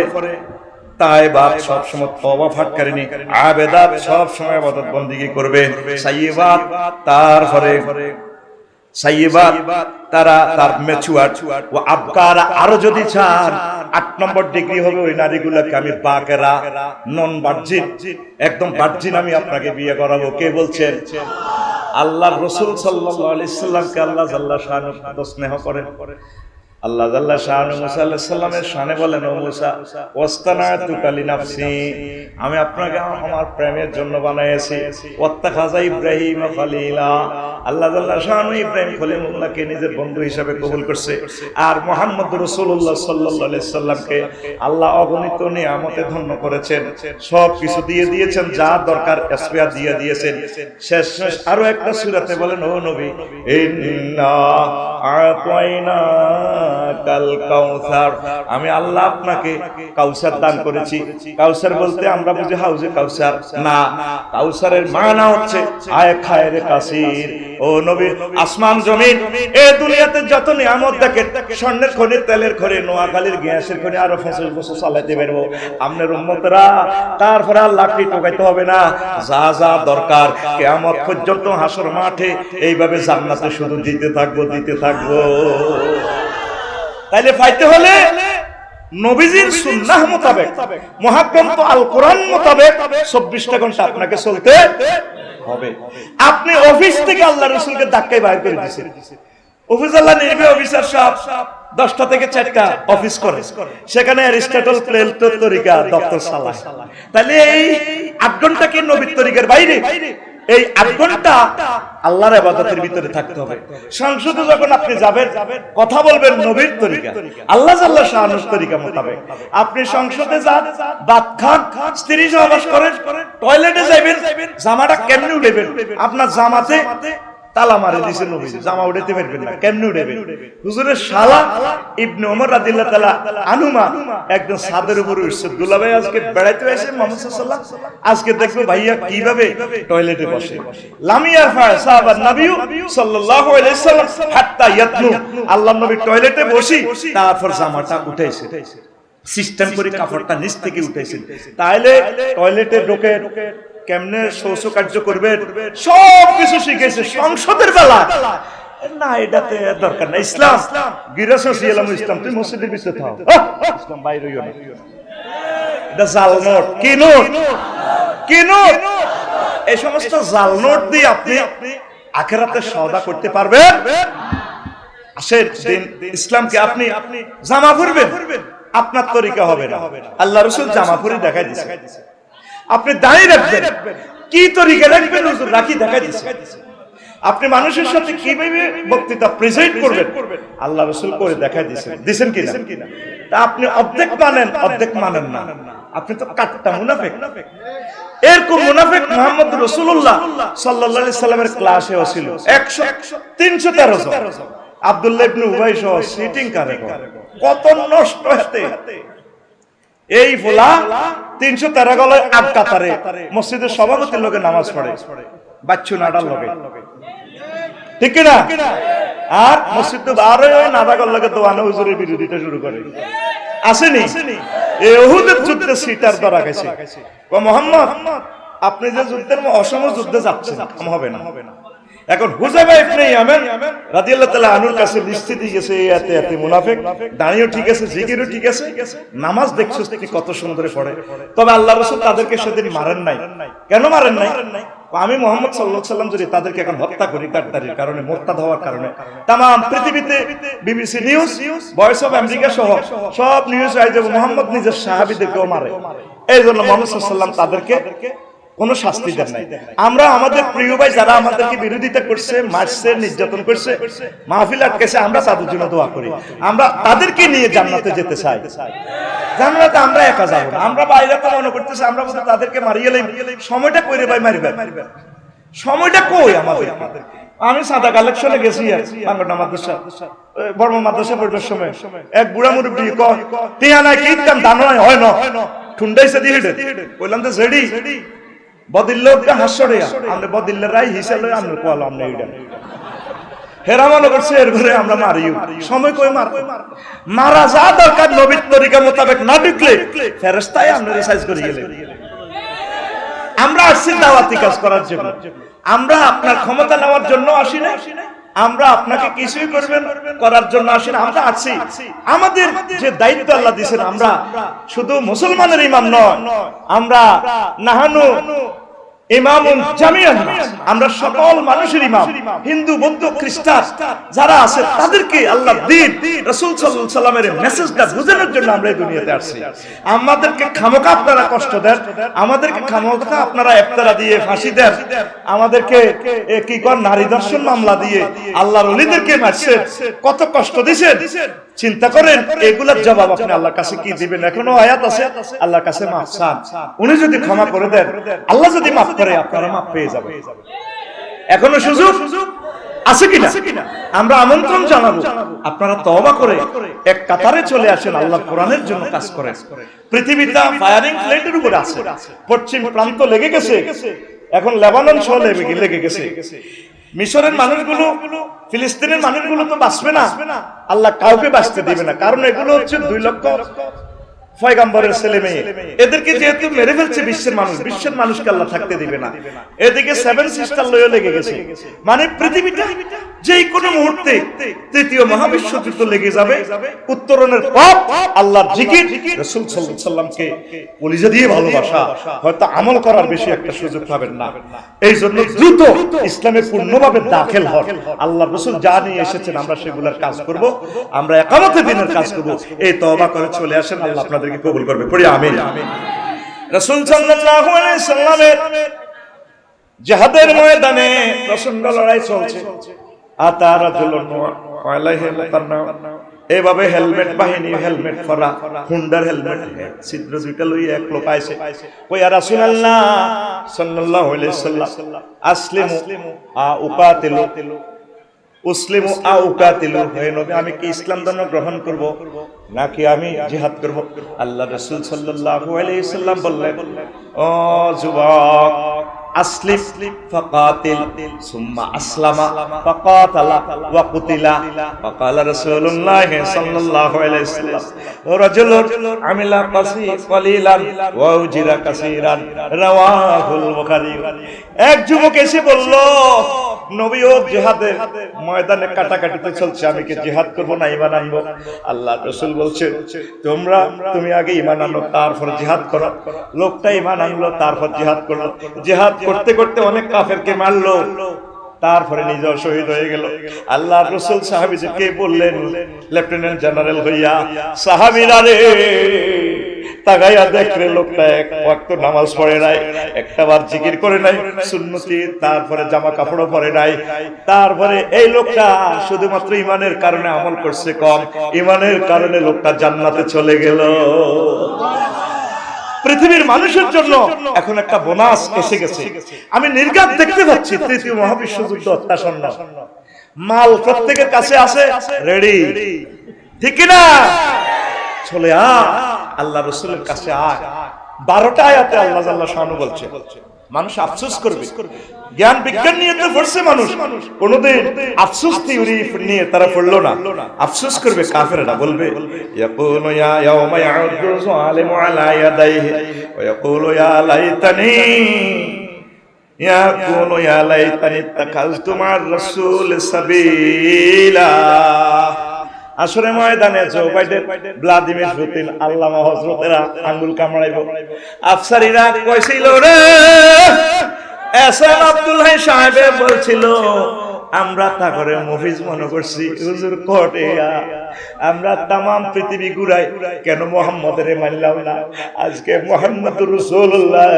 তাইবাত সব সময় তওবা ফাটকারিনী, আবেদাত সব সময় ইবাদত বندگی করবে, সাইয়্যিবাত তারপরে সাইয়্যিবাত তারা তার ম্যাচিউর ও আবকারা। আরো যদি চান 8 নম্বর ডিগ্রি হবে, ওই নারীগুলোকে আমি বাকেরা, নন ভার্জিন, একদম ভার্জিন আমি আপনাকে বিয়ে করাবো। কে বলছেন? আল্লাহর রাসূল সাল্লাল্লাহু আলাইহি সাল্লামকে আল্লাহ জাল্লা শানু স্নেহ করেন। আল্লাহ জাল্লা শানু মুসা আলাইহিস সালামের শানে বলেন, ও মুসা ওয়াস্তানাতুকা লিনাফসি, আমি আপনাকে আমার প্রেমের জন্য বানাইছি। ওয়াত্তাখাযা ইব্রাহিম খলিলা, আল্লাহ জাল্লা শানু ইব্রাহিম খলিলুল্লাহকে নিজের বন্ধু হিসেবে কবুল করছে। আর মুহাম্মদ রাসূলুল্লাহ সাল্লাল্লাহু আলাইহি সাল্লামকে আল্লাহ অগণিত নিয়ামতে ধন্য করেছেন, সব কিছু দিয়ে দিয়েছেন, যা দরকার এসপিয়া দিয়ে দিয়েছেন। শেষ আরো একটা সূরাতে বলেন, ও নবী, ইন্না আতাইনা কাল কাউসার, আমি আল্লাহ আপনাকে কাউসার দান করেছি। কাউসার বলতে আমরা বুঝি হাউজে কাউসার না, কাউসারের মানা হচ্ছে আয় খায়ের কাসির। ও নবী, আসমান জমিন এই দুনিয়াতে যত নিয়ামত দেখেন, স্বর্ণের খনি, তেলের খনি, নোয়াখালীর গ্যাসের খনি, আরো 50 বছর চালাইতে পারবো। আপনার উম্মতরা তারপরে আর লাকড়ি টোকাইতে হবে না, যা যা দরকার কিয়ামত পর্যন্ত হাসর মাঠে এইভাবে জান্নাতে শুধু দিতে থাকবো, দিতে থাকবো। তাইলে পাইতে হলে নবীজির সুন্নাহ মোতাবেক, মহাগ্রন্থ আল কোরআন মোতাবেক 24টা ঘন্টা আপনাকে চলতে হবে। আপনি অফিস থেকে আল্লাহ রাসূলকে ধাক্কায় বাইর করে দিয়েছেন। অফিস আল্লাহ নির্বাহী অফিসার সাহেব 10টা থেকে 4টা অফিস করে, সেখানে অ্যারিস্টটল প্লেটোর তরিকা দপ্তর চালায়। তাহলে এই 8 ঘন্টা কি নবীর তরিকার বাইরে? এই 8 ঘন্টা আল্লাহর ইবাদতের ভিতরে থাকতে হবে। সংসদে যখন আপনি যাবেন, কথা বলবেন নবীর তরিকা, আল্লাহ জাল্লা শাআনুর তরিকা মোতাবেক। আপনি সংসদে যান, ভাত খান, স্ত্রী সহবাস করেন, টয়লেটে যাবেন, জামাটা কেমনে উঠাবেন? আপনার জামাতে তালা মারে দিয়েছে নবী, জামা উঠাতে পারবেন না, কেমনে উঠাবেন? হুজুরের শালা ইবনে ওমর রাদিয়াল্লাহু তাআলা আনুমা একদম ছাদের উপরে উঠছে, দুলাভাই আজকে বেড়াইতে আসে মুহাম্মদ সাল্লাল্লাহু আলাইহি ওয়াসাল্লাম, আজকে দেখবো ভাইয়া কিভাবে টয়লেটে বসে। লামিয়া সাহাবা নবী সাল্লাল্লাহু আলাইহি ওয়াসাল্লাম হাত্তা ইয়াতনু, আল্লাহর নবী টয়লেটে বসি তারপর জামাটা উঠাইছে, সিস্টেম করে কাপড়টা নিচ থেকে উঠাইছেন। তাইলে টয়লেটে ঢোকে কেমনে শৌচ কার্য করবেন সব কিছু শিখেছে সংসদের বেলা না, এটাতে দরকার না। ইসলাম গিরাসিয়ালাম ইসলাম, তুই মসজিদের ভিতরে থাও, ইসলাম বাইরে হইও না। এটা জাল নোট, কি নোট? কি নোট? এই সমস্ত জাল নোট দিয়ে আপনি আখিরাতে সওদা করতে পারবেন? আসেন দিন ইসলামকে আপনি জামা পরবেন, আপনার তরিকা হবে না। আল্লাহ রাসূল জামা পরে দেখাই দিয়েছে। আপনি দাঁড়িয়ে রাখবেন, কি তরিকা রাখবেন হুজুর রাখি দেখাই দিয়েছে। আপনি মানুষের সাথে কিভাবে বক্তৃতা প্রেজেন্ট করবেন আল্লাহ রাসূল করে দেখাই দিয়েছেন। দিবেন কিনা? তা আপনি অর্ধেক মানেন, অর্ধেক মানেন না, আপনি তো কাটটা মুনাফিক। এরকম মুনাফিক মুহাম্মদ রাসূলুল্লাহ সাল্লাল্লাহু আলাইহি সাল্লামের ক্লাসেও ছিল 313 জন। আব্দুল্লাহ ইবনে উবাই সহ সিটিং কারে কত নষ্ট হতে। এই ফোলা 313 গলায় 8 কাতারে মসজিদের সভাপতির লোকে নামাজ পড়ে, বাচ্চু নাডার লোকে, ঠিক কিনা? আর মসজিদ তো আর ওই নাদাগর লোকে দোয়ানো হুজুরের বিরোধিতা শুরু করে। আসেনি এই উহুদের যুদ্ধে সিটার ধরা গেছে, ও মুহাম্মদ আপনি যে যুদ্ধের অসম যুদ্ধে যাচ্ছেন হবে না। এখন হুযায়ফা ইবনে ইয়ামান রাদিয়াল্লাহু তাআলা আনহুর কাছে লিস্টে দিয়ে গেছে এতে এতে মুনাফিক, দাঁড়িয়েও ঠিক আছে, জিকিরও ঠিক আছে, নামাজ দেখছো কি কত সুন্দর পড়ে। তবে আল্লাহ রাসূল তাদেরকে সেদিন মারেন নাই। কেন মারেন নাই? আমি মুহাম্মদ সাল্লাল্লাহু আলাইহি সাল্লাম যদি তাদেরকে এখন হত্যা করি কারদারির কারণে, মুরতাদ হওয়ার কারণে, तमाम পৃথিবীতে BBC news, voice of America সহ সব নিউজ আই যে মুহাম্মদ নিজের সাহাবীদেরকেও মারে। এইজন্য মুহাম্মদ সাল্লাল্লাহু আলাইহি সাল্লাম তাদেরকে কোনো শাস্তি দেন নাই। আমরা আমাদের প্রিয় ভাই যারা আমাদেরকে বিরোধিতা করছে, মারছে, নির্যাতন করছে, মাহফিল আটকেছে, আমরা তাদের জন্য দোয়া করি। আমরা তাদেরকে নিয়ে জান্নাতে যেতে চাই। জান্নাতে আমরা একা যাব না। আমরা বাইরে তো মনে করতেছি আমরা বলতে তাদেরকে মারিয়ে লই, সময়টা কইরে ভাই মারবেন, সময়টা কই আমাদের? আমি সাদা কালেকশনে গেছি বাংলা মাদ্রাসা, বর্মা মাদ্রাসা পড়বার সময় এক বুড়া মুরব্বী কয় টিয়া নাই কিতাম দান হয় না ঠুন্ডাইছে দিয়ে কইলাম তো জেডি বদিল্লকে হাসরে আমরা বদিল্লেরাই হিসাবে আমরা কোয়াল আমরা এইটা হেরা মনে করছে এরপরে আমরা মারিও সময় কই মারা যা দরকার নবীর তরিকা মোতাবেক না ঢুকলে ফেরেশতাই আমরা রিসার্চ করে গেলে। আমরা আসছি দাওয়াতি কাজ করার জন্য, আমরা আপনার ক্ষমতা নেওয়ার জন্য আসি না, আমরা আপনাকে কিছুই করবেন করার জন্য আসি না। আমরা আছি, আমাদের যে দায়িত্ব আল্লাহ দিয়েছেন, আমরা শুধু মুসলমানের ইমাম নয়, আমরা নাহানু ইমামুন জামিয়ান, আমরা সকল মানুষের ইমাম। হিন্দু, বৌদ্ধ, খ্রিস্টান যারা আছে তাদেরকে আল্লাহ দ্বীন রাসূল সাল্লাল্লাহু আলাইহি সাল্লামের মেসেজটা বোঝানোর জন্য আমরা এই দুনিয়াতে আসছি। আমাদেরকে খামোখা আপনারা কষ্ট দেন, আমাদেরকে খামোখা আপনারা ইফতারা দিয়ে ফাঁসি দেন, আমাদেরকে কি কর নারী দর্শন মামলা দিয়ে আল্লাহর ওলিদেরকে মারছেন, কত কষ্ট দিয়েছেন। চিন্তা করেন এগুলোর জবাব আপনি আল্লাহর কাছে কি দিবেন? এখনো আয়াত আছে, আল্লাহর কাছে মাফ চান, উনি যদি ক্ষমা করে দেন, আল্লাহ যদি মাফ করে আপনারা মাফ পেয়ে যাবেন। এখনো সুযোগ আছে কিনা? আমরা আমন্ত্রণ জানাবো, আপনারা তওবা করে এক কাতারে চলে আসেন, আল্লাহ কোরআনের জন্য কাজ করেন। পৃথিবীটা ফায়ারিং প্লেটের উপরে আছে, পশ্চিম প্রান্ত লেগে গেছে, এখন লেবানন সহ লেগে গেছে। মিশরের মানুষগুলো, ফিলিস্তিনের মানুষগুলো তো বাঁচবে না, আল্লাহ কাউকে বাঁচতে দিবে না, কারণ এগুলো হচ্ছে 2 লক্ষ পয়গম্বরের ছেলে মেয়ে, এদেরকে যেহেতু মেরে ফেলছে বিশ্বের মানুষকে আল্লাহ থাকতে দিবে না। এদিকে 7 সিস্টার লয়ে লেগে গেছে, মানে পৃথিবীটা যেই কোনো মুহূর্তে তৃতীয় মহাবিশ্বযুদ্ধ লেগে যাবে। উত্তরণের পথ আল্লাহর জিকির, রাসূল সাল্লাল্লাহু আলাইহি সাল্লামকে কলিজা দিয়ে ভালোবাসা, হয়তো আমল করার বেশি একটা সুযোগ পাবেন না। এই জন্য দ্রুত ইসলামে পূর্ণভাবে দাখিল হন। আল্লাহর রাসূল যা নিয়ে এসেছেন আমরা সেগুলোর কাজ করব, আমরা ইকামতে দ্বীনের কাজ করব। এই তওবা করে চলে আসেন, আল্লাহ আপনাদের কবুল করবে, পড়ি আমিন। রাসূল সাল্লাল্লাহু আলাইহি সাল্লামের জিহাদের ময়দানে প্রচন্ড লড়াই চলছে। আতা রাজুলুন আলাইহি মুতান্না, এভাবে হেলমেট বাহিনী, হেলমেট পরা, হুন্ডার হেলমেট, ছিদ্র দুইটা লইয়া এক লোক আইছে, কইয়া রাসূলুল্লাহ সাল্লাল্লাহু আলাইহি সাল্লাম আসলিমু আ উকাতিলু উসলিমু আও উকাতিলু, হে নবী আমি কি ইসলাম ধর্ম গ্রহণ করব নাকি আমি জিহাদ করব? আল্লাহ রাসূল সাল্লাল্লাহু আলাইহি সাল্লাম বললেন, ও যুবক, আসলিম ফাকাতিল সুম্মা আসলামা ফাকাতালা ওয়া কুতিলা। ফাকালা রাসূলুল্লাহ সাল্লাল্লাহু আলাইহি ওয়াসাল্লাম, রাজুলুন আমিলা কালিলান ওয়া উজিরা কাসীরান, রাওয়াহুল বুখারী। এক যুবক এসে বলল, নবী ও জিহাদের ময়দানে কাটাকাটিতে চলছে, আমি কি জিহাদ করব না ঈমান আনবো? আল্লাহ রাসূল বলছেন, তুমি আগে ঈমান আনো, তারপর জিহাদ করো। লোকটা ঈমান আনলো, তারপর জিহাদ করলো। জিহাদ করতে করতে অনেক কাফেরকে মারলো, তারপরে নিজেও শহীদ হয়ে গেল। আল্লাহ রাসূল সাহাবীদেরকে বললেন, লেফটেন্যান্ট জেনারেল হইয়া, সাহাবীরা রে তাকাইয়া দেখলে লোকটা এক ওয়াক্ত নামাজ পড়ে নাই, একটাবার জিকির করে নাই সুন্নতি, তারপরে জামা কাপড়ও পরে নাই, তারপরে এই লোকটা শুধুমাত্র ঈমানের কারণে আমল করছে কম, ঈমানের কারণে লোকটা জান্নাতে চলে গেল। পৃথিবীর মানুষের জন্য এখন একটা বোনাস এসে গেছে। আমি নির্ঘাত দেখতে পাচ্ছি তৃতীয় মহাবিশ্বযুদ্ধ অত্যাসন্ন, মাল প্রত্যেকের কাছে আছে রেডি, ঠিক কিনা? চলে আল্লাহ রাসূলের কাছে আয়। 12টা আয়াতে আল্লাহ জাল্লাহু শানহু বলছে, মানুষ আফসোস করবে। জ্ঞান বিজ্ঞান নিয়ে তো পড়ছে মানুষ, কোনদিন আফসোস থিওরি নিয়ে তারা পড়লো না। আফসোস করবে কাফেররা, বলবে ইয়াকুলু ইয়া ইয়াউমা ইয়াউদু যালিমু আলা ইয়াদাইহি ওয়া ইয়াকুলু ইয়া লাইতানি ইয়াকুলু ইয়া লাইতানি তাকালতু মা'আর রাসূল সাবিলা। আসরে ময়দানে জো বাইডেন, ভ্লাদিমির পুতিন, আল্লামা হযরতেরা আঙ্গুল কামড়াইব। আফসারিরা কইছিল রে, এসএম আব্দুল্লাহ সাহেব বলছিল, আমরা তা করে মুফিজ মনে করছি, হুজুর কোটে আমরা তামাম পৃথিবী ঘুরাই, কেন মুহাম্মদের মানলাম না? আজকে মুহাম্মদুর রাসূলুল্লাহ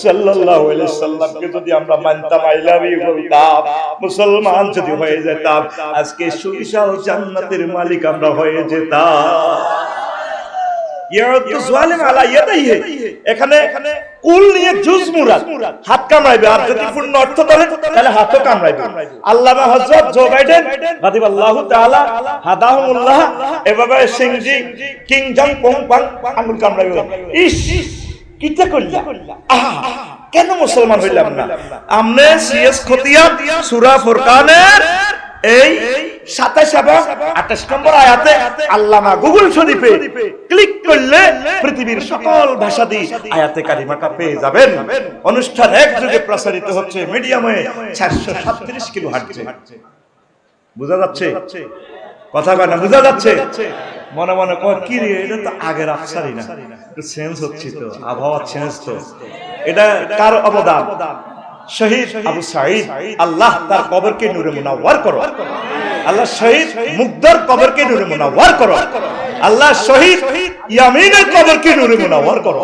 সাল্লাল্লাহু আলাইহি সাল্লামকে যদি আমরা মানতাম, আইলামি বলতাম, মুসলমান যদি হয়ে যেতাম, আজকে সুবিশাল জান্নাতের মালিক আমরা হয়ে যেতাম। ইয়াউদু যালিম আলা ইয়াদাইহি, এখানে কুল নিয়ে জুজ মুরাদ, হাত কামড়াইবে, আর যদি পূর্ণ অর্থ ধরেন তাহলে হাতও কামড়াইবে। আল্লামা হযরত জো বাইডেন রাদিয়াল্লাহু তাআলা হাদাহুমুল্লাহ এভাবে সিংজি কিং জং পং পাং আঙ্গুল কামড়াইবে। ইস কিটা কইলা, আহা কেন মুসলমান হইলাম না? আমনে সিএস খতিয়া সূরা ফুরকানের এই 27 এবং 28 নম্বর আয়াতে আল্লামা গুগল শরীফে ক্লিক করলে পৃথিবীর সকল ভাষা দিয়ে আয়াতে কারিমাটা পেয়ে যাবেন। অনুষ্ঠান এক যুগে প্রসারিত হচ্ছে মিডিয়ামে 437 কিলোহার্টজে। বুঝা যাচ্ছে কথা? কয় না বুঝা যাচ্ছে? মনে মনে কয় কি রে, এটা তো আগের আফসারি না, একটু চেঞ্জ হচ্ছে, তো আবহাওয়া চেঞ্জ, তো এটা কার অবদান? শহীদ আবু সাঈদ, আল্লাহ তার কবরকে নূরে মুনাওয়ার করো। আল্লাহ শহীদ মুগদার কবরকে নূরে মুনাওয়ার করো। আল্লাহ শহীদ ইয়ামিনের কবরকে নূরে মুনাওয়ার করো।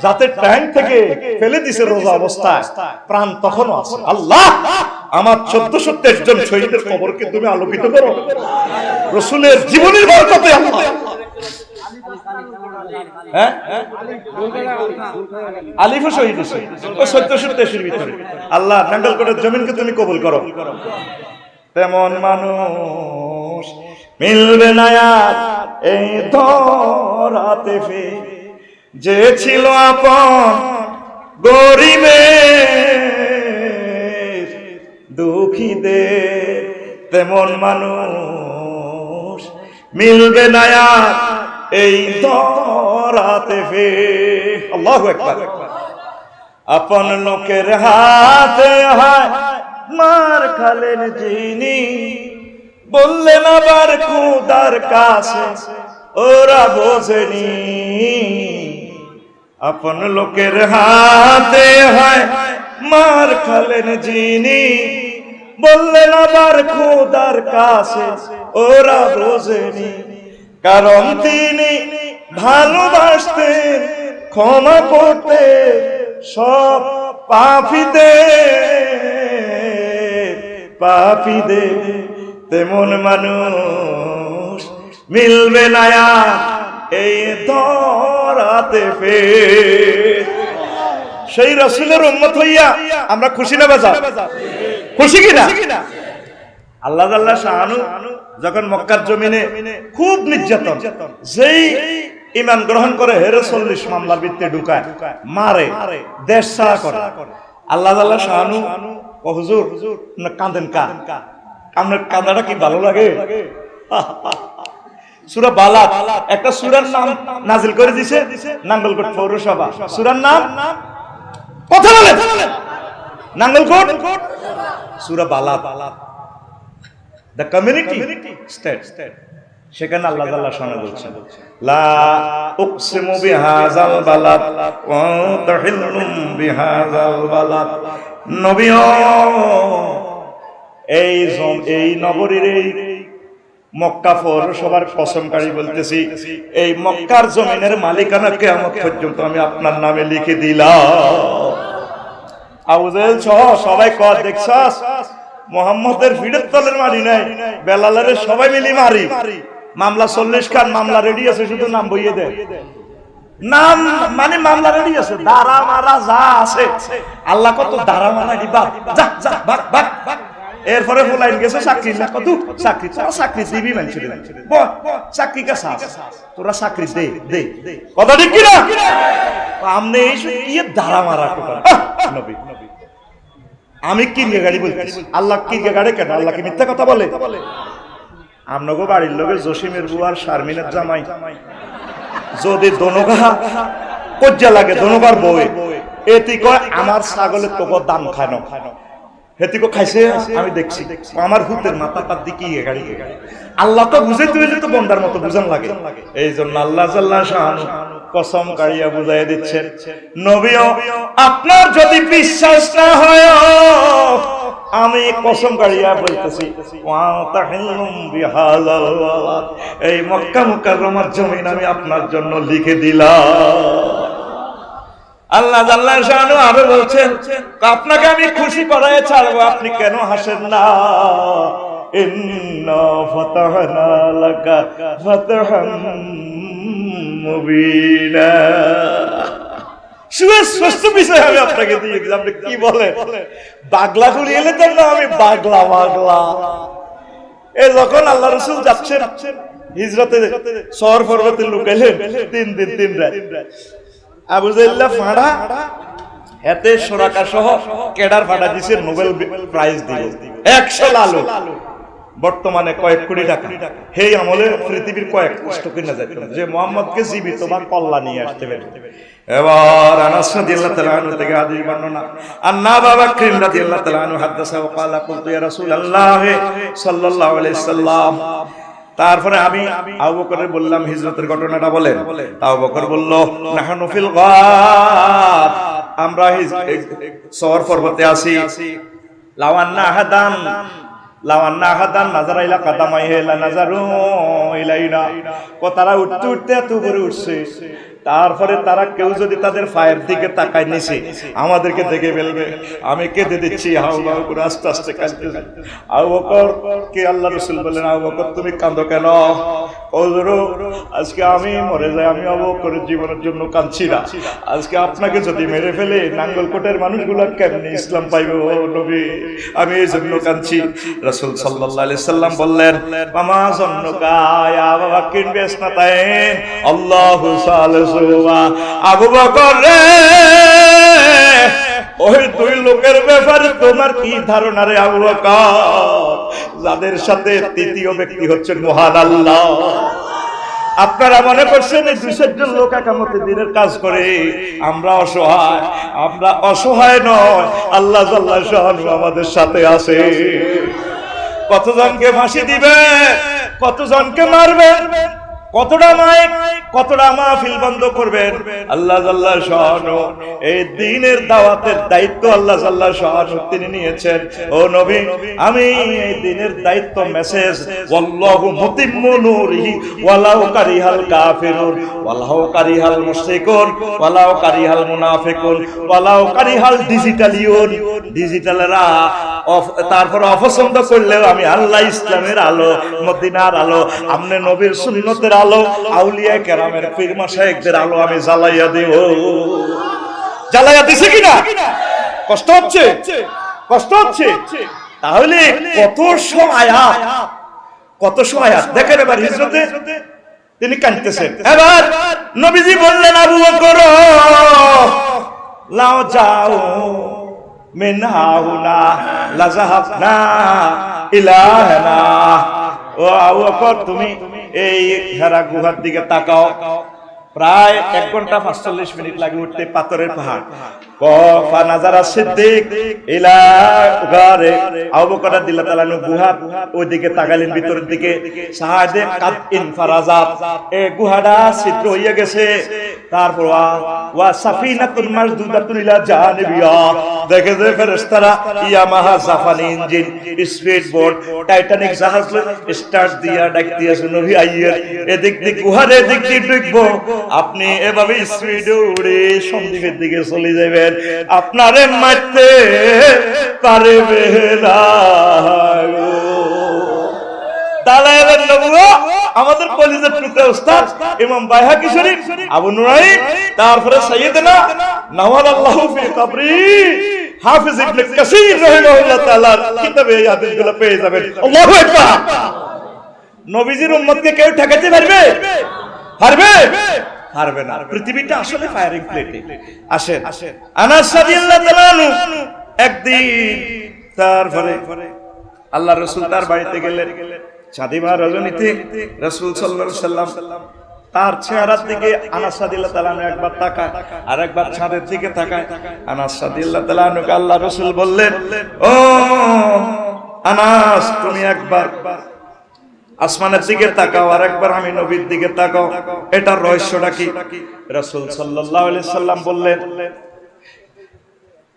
যাতে ট্যাঙ্ক থেকে ফেলে দিছে রোজা অবস্থায়, প্রাণ তখনও আছে। আল্লাহ আমার 1423 জন শহীদের কবরকে তুমি আলোকিত করো রাসূলের জীবনের বরকতে। আল্লাহ আলিফ শহীদ ও 1423 ভিতরে। আল্লাহ নাঙ্গলকোটের জমিনকে তুমি কবুল করো। তেমন মানুষ মিলবে না আর এই ধরাতে ফের। যে ছিল আপন গরিবের দুঃখীদের, তেমন মানুষ মিলবে না আর এই ধরাতে ফের। আল্লাহু আকবার। আপন লোকের হাতে হায় মার খালেন যিনি, বললেন আবার খোদার কাছে ওরা বোঝেনি। আপন লোকের হাতে হায় মার খালেন যিনি, বললেন আবার খোদার কাছে ওরা বোঝেনি। কারণ তিনি ভালোবাসতেন, ক্ষমা করতে সব পাপীদের, তেমন মানুষ মিলবে না এই ধরাতে ফের। সেই রাসূলের উম্মত হইয়া আমরা খুশি না বেজা? খুশি কিনা? আল্লাহ আল্লাহ শাহানু যখন মক্কার জমিনে খুব নির্যাতন, যেই ঈমান গ্রহণ করে হেরে 40 মামলার ভিতরে ঢুকায়, মারে, দেশ ছাড়া করে। আল্লাহ আল্লাহ শাহানু ও হুজুর কাঁদেন, আপনার কাঁদাটা কি ভালো লাগে? সূরা বালাদ একটা সূরার নাম নাজিল করে দিয়েছে নাঙ্গলকোট পৌরসভা। সূরার নাম কথা বলেন, নাঙ্গলকোট সূরা বালাদ, দ্য কমিউনিটি স্টেট। সেখানে আল্লাহ তাআলা শোনা বলছেন, লা উকসিমু বিহাযাল বালাদ ওয়া তাহিল্লুম বিহাযাল বালাদ। নবীও এই নগরীর এই মক্কা পৌরসভার কসমকারী বলতেছি, এই মক্কার জমিনের মালিকানা কিয়ামত পর্যন্ত আমি আপনার নামে লিখে দিলাম। আবু জেহেল সহ সবাই কর দেখছস, মুহাম্মদের ভিড়ের তলের মারি নাই, বেলালের সবাই মিলি মারি। মামলা 40 খান মামলা রেডি আছে, শুধু নাম বইয়ে দেয়। নাম মানে মামলা রেডি আছে, দাঁড়া মারা যা আছে। আল্লাহ কত দাঁড়া মারা দিবা, যা যা ভাগ ভাগ। এরপরে ফুলাইন গেছে চাকরি না, কত চাকরি, তোরা চাকরি দিবি মানুষের, চাকরি কা সাস, তোরা চাকরি দে দে, কথা ঠিক কিনা? আমনে এই ইয়ে দাঁড়া মারা নবী। আমি কিনকে গাড়ি বলতেছি, আল্লাহ কিনকে গাড়ি কেন? আল্লাহ কি মিথ্যা কথা বলে? আমনগো বাড়ির লোকের জসিমের বুয়ার শারমিনের জামাই যদি দনগা কজ্জা লাগে, দনগার বউয়ে এতি কয় আমার ছাগলের তোকে দাম খানো, হেতিকো খাইছে আমি দেখছি, আমার হুতের মাথা পাত দিকে গাড়ি। আল্লাহ তো বুঝাইতে হইলে তো বন্দার মতো বুঝান লাগে। এই জন্য আল্লাহ জাল্লাহ শাহানু কসম কাড়িয়া বুঝাই দিচ্ছেন, নবীও আপনার যদি বিশ্বাস না হয় আমি কসম কাড়িয়া বলতেছি, ওয়া তাহিল্লুম বিহাযাল বালাদ, এই মক্কা মুকাররমার জমিন আমি আপনার জন্য লিখে দিলাম। আল্লাহ জাল্লাহ শাআনু আরো বলছেন, আপনাকে আমি খুশি করায় ছাড়বো, আপনি কেন হাসেন না? ইন্না ফাতাহনা লাকা ফাতহাম মুবিনা। সুস্পষ্ট বিষয় আমি আপনাকে দিয়ে দিলাম। আপনি কি বলেন? বাগলা খুলি এলে তো না, আমি বাগলা। এ যখন আল্লাহ রাসূল যাচ্ছেন হিজরতে, সওয়ার পর্বতে লুকাইলেন 3 দিন 3 রাত। আবু জাহেল ফাড়া এতে সোরাকা সহ কেডার ফাড়া দিছে, নোবেল প্রাইজ দিল 100 লালু, বর্তমানে কয়েক কোটি টাকা। সেই আমলে পৃথিবীর কয়েক কষ্ট কিনা যায় যে মুহাম্মদকে জীবিত বা কল্লা নিয়ে আসতে পারে। এবার আনাস রাদিয়াল্লাহু তাআলা আনহু থেকে হাদিস বর্ণনা, আন্না আবু বকর রাদিয়াল্লাহু তাআলা আনহু হাদাসা ওয়া ক্বালা কুলতু ইয়া রাসূলুল্লাহ সাল্লাল্লাহু আলাইহি সাল্লাম। তারপরে আমি আবু বকরের বললাম হিজরতের ঘটনাটা বলেন। আবু বকর বলল, নাহনু ফিল গার, আমরা সওয়ার পর্বতে আছি। লাওয়ান্না আহাদান নাযারা ইলা কাদামাইহি লা নাযারু মিলাই না। তারা উঠতে উঠতে এত উপরে উঠছে, তারপরে তারা কেউ যদি তাদের পায়ের দিকে তাকায় নিছে আমাদেরকে দেখে ফেলবে। আমি কেঁদে দিচ্ছি, হাউ হাউ করে আস্তে আস্তে কাঁদতেছি। আবু বকর কে আল্লাহ রাসূল বললেন, আবু বকর তুমি কাঁদো কেন? হুজুর আজকে আমি মরে যাই, আমি আবু বকরের জীবনের জন্য কাঁদছি না। আজকে আপনাকে যদি মেরে ফেলে নাঙ্গলকোটের মানুষগুলো কেমনে ইসলাম পাইবে ও নবী, আমি এই জন্য কাঁদছি। রাসূল সাল্লাল্লাহু আলাইহি সাল্লাম বললেন, মামা জন্নকা ইয়া বাকিন বিসনাতাইন আল্লাহু সালিসুহুমা। আবু বকর রে, ওই দুই লোকের ব্যাপারে তোমার কি ধারণা রে আবু বকর, যাদের সাথে তৃতীয় ব্যক্তি হচ্ছেন মহান আল্লাহ। আপনারা মনে করছেন এই 200 জন লোক কিয়ামতের দিনের কাজ করে, আমরা অসহায়? আমরা অসহায় নয়, আল্লাহ জাল্লাহু শাআনহু আমাদের সাথে আছে। কতজনকে ফাঁসি দিবে, কতজনকে মারবেন, কতটা মাইক, কতটা মাহফিল বন্ধ করবেন, আল্লাহ জাল্লাহু শাআনহু এই দ্বীনের দাওয়াতের দায়িত্ব আল্লাহ জাল্লাহু শাআনহু তিনি নিয়েছেন। ও নবী, আমি এই দ্বীনের দায়িত্ব মেসেজ ওয়াল্লাহু মুতিম্মু নূরিহি ওয়ালাউ কারিহাল কাফিরুন ওয়ালাউ কারিহাল মুশরিকুন ওয়ালাউ কারিহাল মুনাফিকুন ওয়ালাউ কারিহাল ডিজিটালিয়ুন। ডিজিটালরা তারপর অপছন্দ করলেও আমি আল্লাহ ইসলামের আলো, মদিনার আলো, আমনে নবীর সুন্নতের আলো, আউলিয়া কেরামের পীর মাশায়েখদের আলো আমি জ্বালাইয়া দেব। জ্বালাইয়া দিছে কিনা? কষ্ট হচ্ছে, কষ্ট হচ্ছে। তাহলে কত আয়াত দেখেন। এবার হিজরতে তিনি কাঁদতেছেন। এবার নবীজি বললেন, আবু বকর লাও যাও মিন হাউনা লাযাহাবনা ইলাহনা। ও আবু বকর তুমি এই হেরা গুহার দিকে তাকাও, প্রায় 1 ঘন্টা 45 মিনিট লাগে উঠতে পাথরের পাহাড়। কফা নাজারা সিদ্দিক ইলা গারে, আবু বকর রাদিয়াল্লাহু তাআলা গুহার ওইদিকে তাকালেন, ভিতরের দিকে। সাহাদে কাদ ইনফারাজাত, এই গুহাটা ছিদ্র হয়ে গেছে। তারপর ওয়া সাফিনাতুন মাসদুদাতুন ইলা জানিবিয়া, দেখে যে ফেরেশতারা ইয়ামাহা জাপানি ইঞ্জিন, স্পিড বোট, টাইটানিক জাহাজ স্টার্ট দিয়া ডাকতে আছে, নবী আইয়ের এদিক দিক গুহার এদিক দিক ঢুকবো, আপনি এভাবে স্পিডে উড়ে সন্দ্বীপের দিকে চলে যাবেন, আপনারে মারতে পারবে না। দালায়ের নবুয়া আমাদের কলিজার টুকরা উস্তাদ ইমাম বাইহাকি শরীফ, আবু নুরাইম, তারপরে সাইয়েদনা নাওয়ার আল্লাহু ফি কবরি হাফিজ ইবনে কাসির রাহিমাহুল্লাহ তাআলা কিতাবে এই হাদিসগুলো পেয়ে যাবেন। আল্লাহু আকবার। নবীজির উম্মতকে কেউ ঠকাতে পারবে? পারবে? পারবে না। পৃথিবীটা আসলে ফায়ারিং প্লেটে। আসেন, আনাস রাদিয়াল্লাহু তাআলা আনহু একদিন তারপরে আল্লাহ রাসূল তার বাড়িতে গেলেন। চাঁদিমা রজনীতে রাসূল সাল্লাল্লাহু আলাইহি সাল্লাম তার চেহারার দিকে আনাস রাদিয়াল্লাহু তাআলা আনহু একবার তাকায়, আর একবার চাঁদের দিকে তাকায়। আনাস রাদিয়াল্লাহু তাআলা আনহুকে আল্লাহ রাসূল বললেন, ও আনাস তুমি একবার আসমানের দিকে তাকাও, আর একবার আমি নবীর দিকে তাকাও, এটার রহস্যটা কি? রাসূল সাল্লাল্লাহু আলাইহি সাল্লাম বললেন,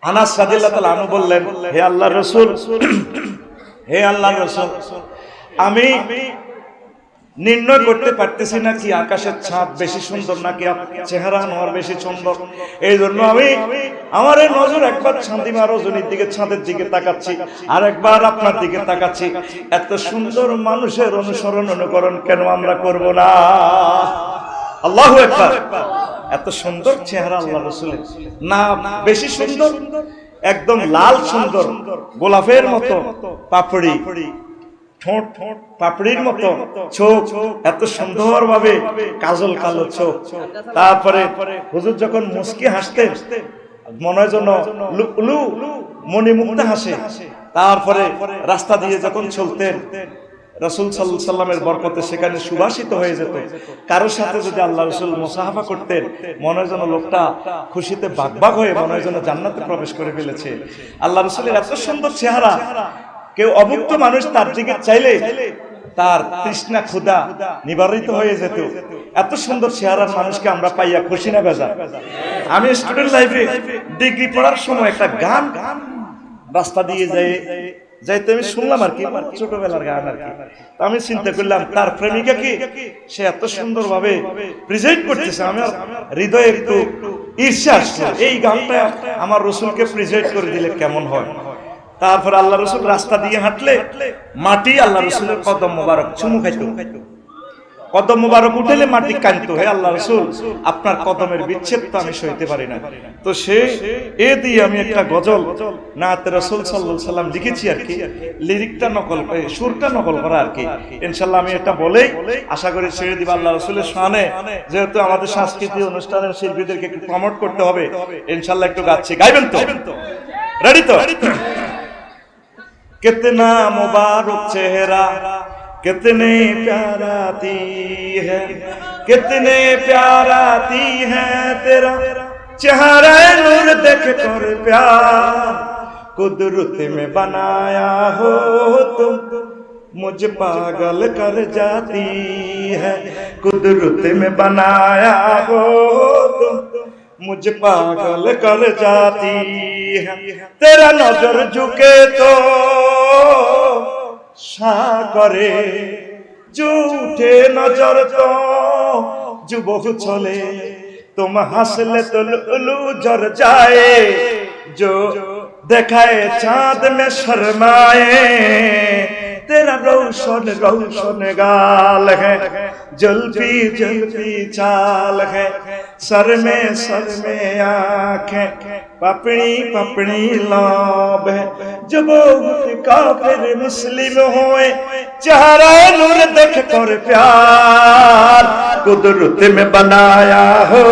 আনাস রাদিয়াল্লাহু তাআলা আনহু বললেন, হে আল্লাহর রাসূল, হে আল্লাহর রাসূল, আমি নির্ণয় করতে পারতেছি না কি আকাশের ছাদ বেশি সুন্দর নাকি চেহারা আমার বেশি সুন্দর। এই জন্য আমি আমার এই নজর একবার চাঁদিমা রজনীর দিকে, ছাদের দিকে তাকাচ্ছি, আর একবার আপনার দিকে তাকাচ্ছি। এত সুন্দর মানুষের অনুসরণ অনুকরণ কেন আমরা করব না? আল্লাহু আকবার। এত সুন্দর চেহারা আল্লাহ রাসূলের, না বেশি সুন্দর, একদম লাল সুন্দর, গোলাপের মতো পাপড়ি, ঠোঁট পাপড়ির মতো, চোখ এত সুন্দর ভাবে কাজল কালো চোখ। তারপরে হুজুর যখন মুস্কি হাসতেন মনে হয় যেন লুলু মণিমুক্তা হাসে। তারপরে রাস্তা দিয়ে যখন চলতেন রাসূল সাল্লাল্লাহু আলাইহি সাল্লামের বরকতে সেখানে সুবাসিত হয়ে যেত। কারোর সাথে যদি আল্লাহ রাসূল মুসাহাফা করতেন মনে হয় যেন লোকটা খুশিতে বাগবাগ হয়ে মনে হয় যেন জান্নাতে প্রবেশ করে ফেলেছে। আল্লাহ রাসূলের এত সুন্দর চেহারা, কেউ অভুক্ত মানুষ তার দিকে চাইলে তার তৃষ্ণা ক্ষুধা নিবারিত হয়ে যেত। এত সুন্দর চেহারার মানুষকে আমরা পাইয়া খুশি না বেজা? আমি স্টুডেন্ট লাইফে ডিগ্রি পড়ার সময় একটা গান রাস্তা দিয়ে যাইতে আমি শুনলাম আর কি, ছোটবেলার গান আর কি। আমি চিন্তা করলাম তার প্রেমিকা কি সে এত সুন্দর ভাবে প্রেজেন্ট করতেছে, আমার হৃদয়ে একটু ঈর্ষা আসছে, এই গানটা আমার রসুলকে প্রেজেন্ট করে দিলে কেমন হয়। তারপর আল্লাহ রসুল রাস্তা দিয়ে হাঁটলে মাটি আল্লাহ রসুলের কদম মোবারক চুমু খাইতো, কদম মোবারক উঠেলে মাটি কাঁদতো, হে আল্লাহ রসুল আপনার কদমের বিচ্ছেদ তো আমি সইতে পারি না। তো সে এ দিয়ে আমি একটা গজল নাতে রাসূল সাল্লাল্লাহু আলাইহি সাল্লাম লিখেছি আর কি, লিরিকটা নকল, সুরটা নকল করা আর কি। ইনশাআল্লাহ আমি এটা বলেই আশা করি ছেড়ে দিব আল্লাহ রসুলের শানে, যেহেতু আমাদের সাংস্কৃতিক অনুষ্ঠানের শিল্পীদেরকে একটু প্রমোট করতে হবে, ইনশাআল্লাহ একটু গাচ্ছি, গাইবেন তো? রেডি তো? कितना मुबारक चेहरा कितने प्याराती है, कितने प्याराती है तेरा चेहरा नूर देख कर प्यार, कुदरत में बनाया हो तुम मुझ पागल कर जाती है, कुदरत में बनाया हो तुम मुझ पागल कर जाती है, तेरा नजर झुके तो सागरे जो उठे नजर तो जुबह चले, तुम हंसले तो लुलु झर जाए, जो देखाए चांद में शर्माए, तेरा रोशन रोशन गाल है, जुल्फी जुल्फी चाल है, सर में आंखें, पपड़ी पपड़ी लाभ है, जो बहुत काफिर मुस्लिम होए चेहरा नूर देख कर प्यार, कुदरत में बनाया हो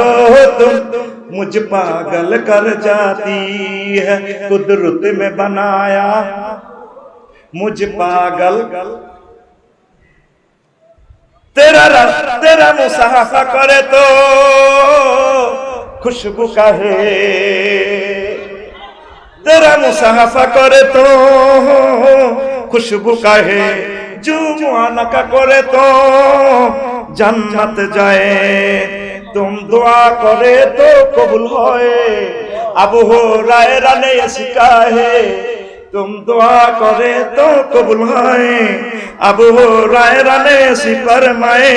तुम मुझ पागल कर जाती है, कुदरत में बनाया मुझ पागल, तेरा मुसाफा करे तो खुशबू का है, तेरा मुसाफा करे तो खुशबू का है, जो मुआनका करे तो जन्नत जाए, तुम दुआ करे तो कबूल होए, अबू हुरैरा ने सिखा है, तुम दुआ करे तो कबूल है, अबू हुरैरा ने फरमाए,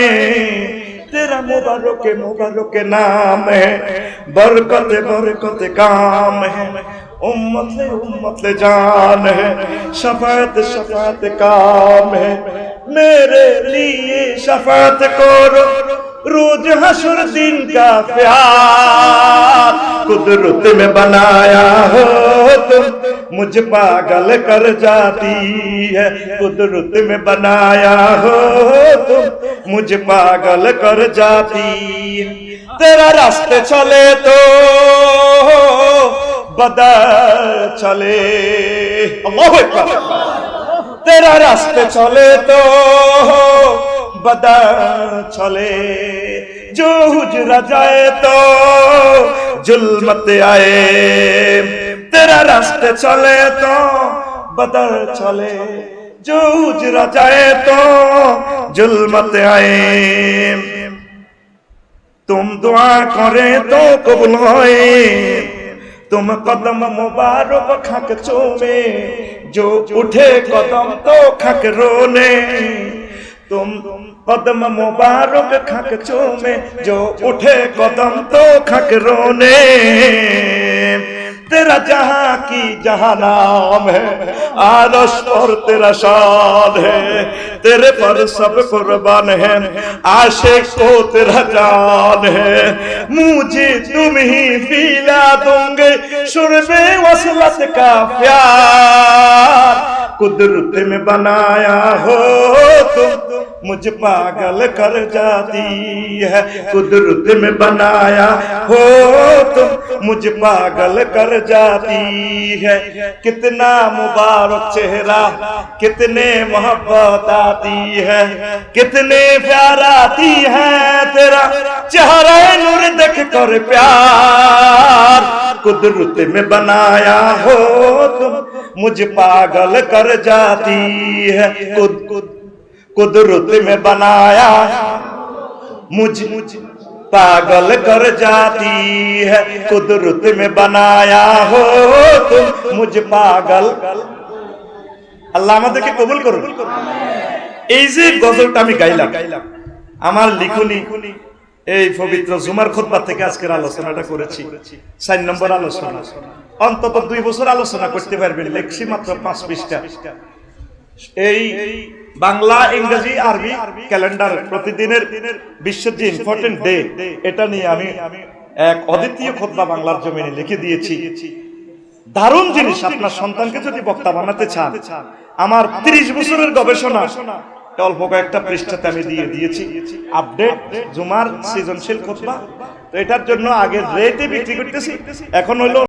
तेरा मुबारक नाम है, बरकत बरकत काम है, उम्मत जान है, शफाअत शफाअत काम है, मेरे लिए शफाअत करो रोज हशर दिन का प्यार, कुदरत में बनाया हो तुम मुझ पागल कर जाती है, कुदरत में बनाया हो तुम मुझ पागल कर जाती है, तेरा रास्ते चले तो बदल चले, अल्लाहु अकबर, तेरा रास्ते चले तो बदल चले, जो हुजरा जाए तो जुल्मत आए, तेरा रास्ते चले तो बदल चले, जो हुजरा जाए तो जुल्मत आए, तुम दुआ करे तो कबूल होए, तुम कदम मुबारक खाक चूमे, जो उठे कदम तो खाक रोने, तुम कदम मुबारक खाक चूमे, जो उठे कदम तो खाक रोने, तेरा जहां की जहां नाम है, आरश पर तेरा शान है, तेरे पर सब कुर्बान है, आशिक को तेरा जान है, मुझे तुम ही पिला दूंगे शुर्बे वसलत का प्यार, कुदरत में बनाया हो तुम मुझ पागल कर जाती है, कुदरत में बनाया हो तुम मुझ पागल कर जाती है, कितना मुबारक चेहरा कितने मोहब्बत आती है, कितने प्यार आती है, तेरा चेहरा नूर देख कर प्यार, कुदरत में बनाया हो तुम मुझ पागल कर जाती है, कुदरत में बनाया मुझ पागल कर जाती है, कुदरत में बनाया हो तुम मुझ पागल, আল্লাহ আমাদেরকে কবুল করুন। এই যে গজলটা আমি গাইলাম, আমার লিখনি এই পবিত্র জুমার খুতবা থেকে আজকের আলোচনাটা করেছি। 4 নম্বর আলোচনা, অন্তত 2 বছর আলোচনা করতে পারবেন, লেখছি মাত্র 5 পৃষ্ঠা। এই বাংলা, ইংরেজি, আরবি ক্যালেন্ডার প্রতিদিনের বিশ্বের যে ইম্পর্টেন্ট ডে, এটা নিয়ে আমি এক অদ্বিতীয় খুতবা বাংলার জমিনে লিখে দিয়েছি। দারুণ জিনিস। আপনার সন্তানকে যদি বক্তা বানাতে চান, আমার 30 বছরের গবেষণা অল্প কয়েকটা পৃষ্ঠাতে আমি দিয়ে দিয়েছি। আপডেট জুমার সৃজনশীল খুতবা। তো এটার জন্য আগের রেটে বিক্রি করতেছি, এখন হলো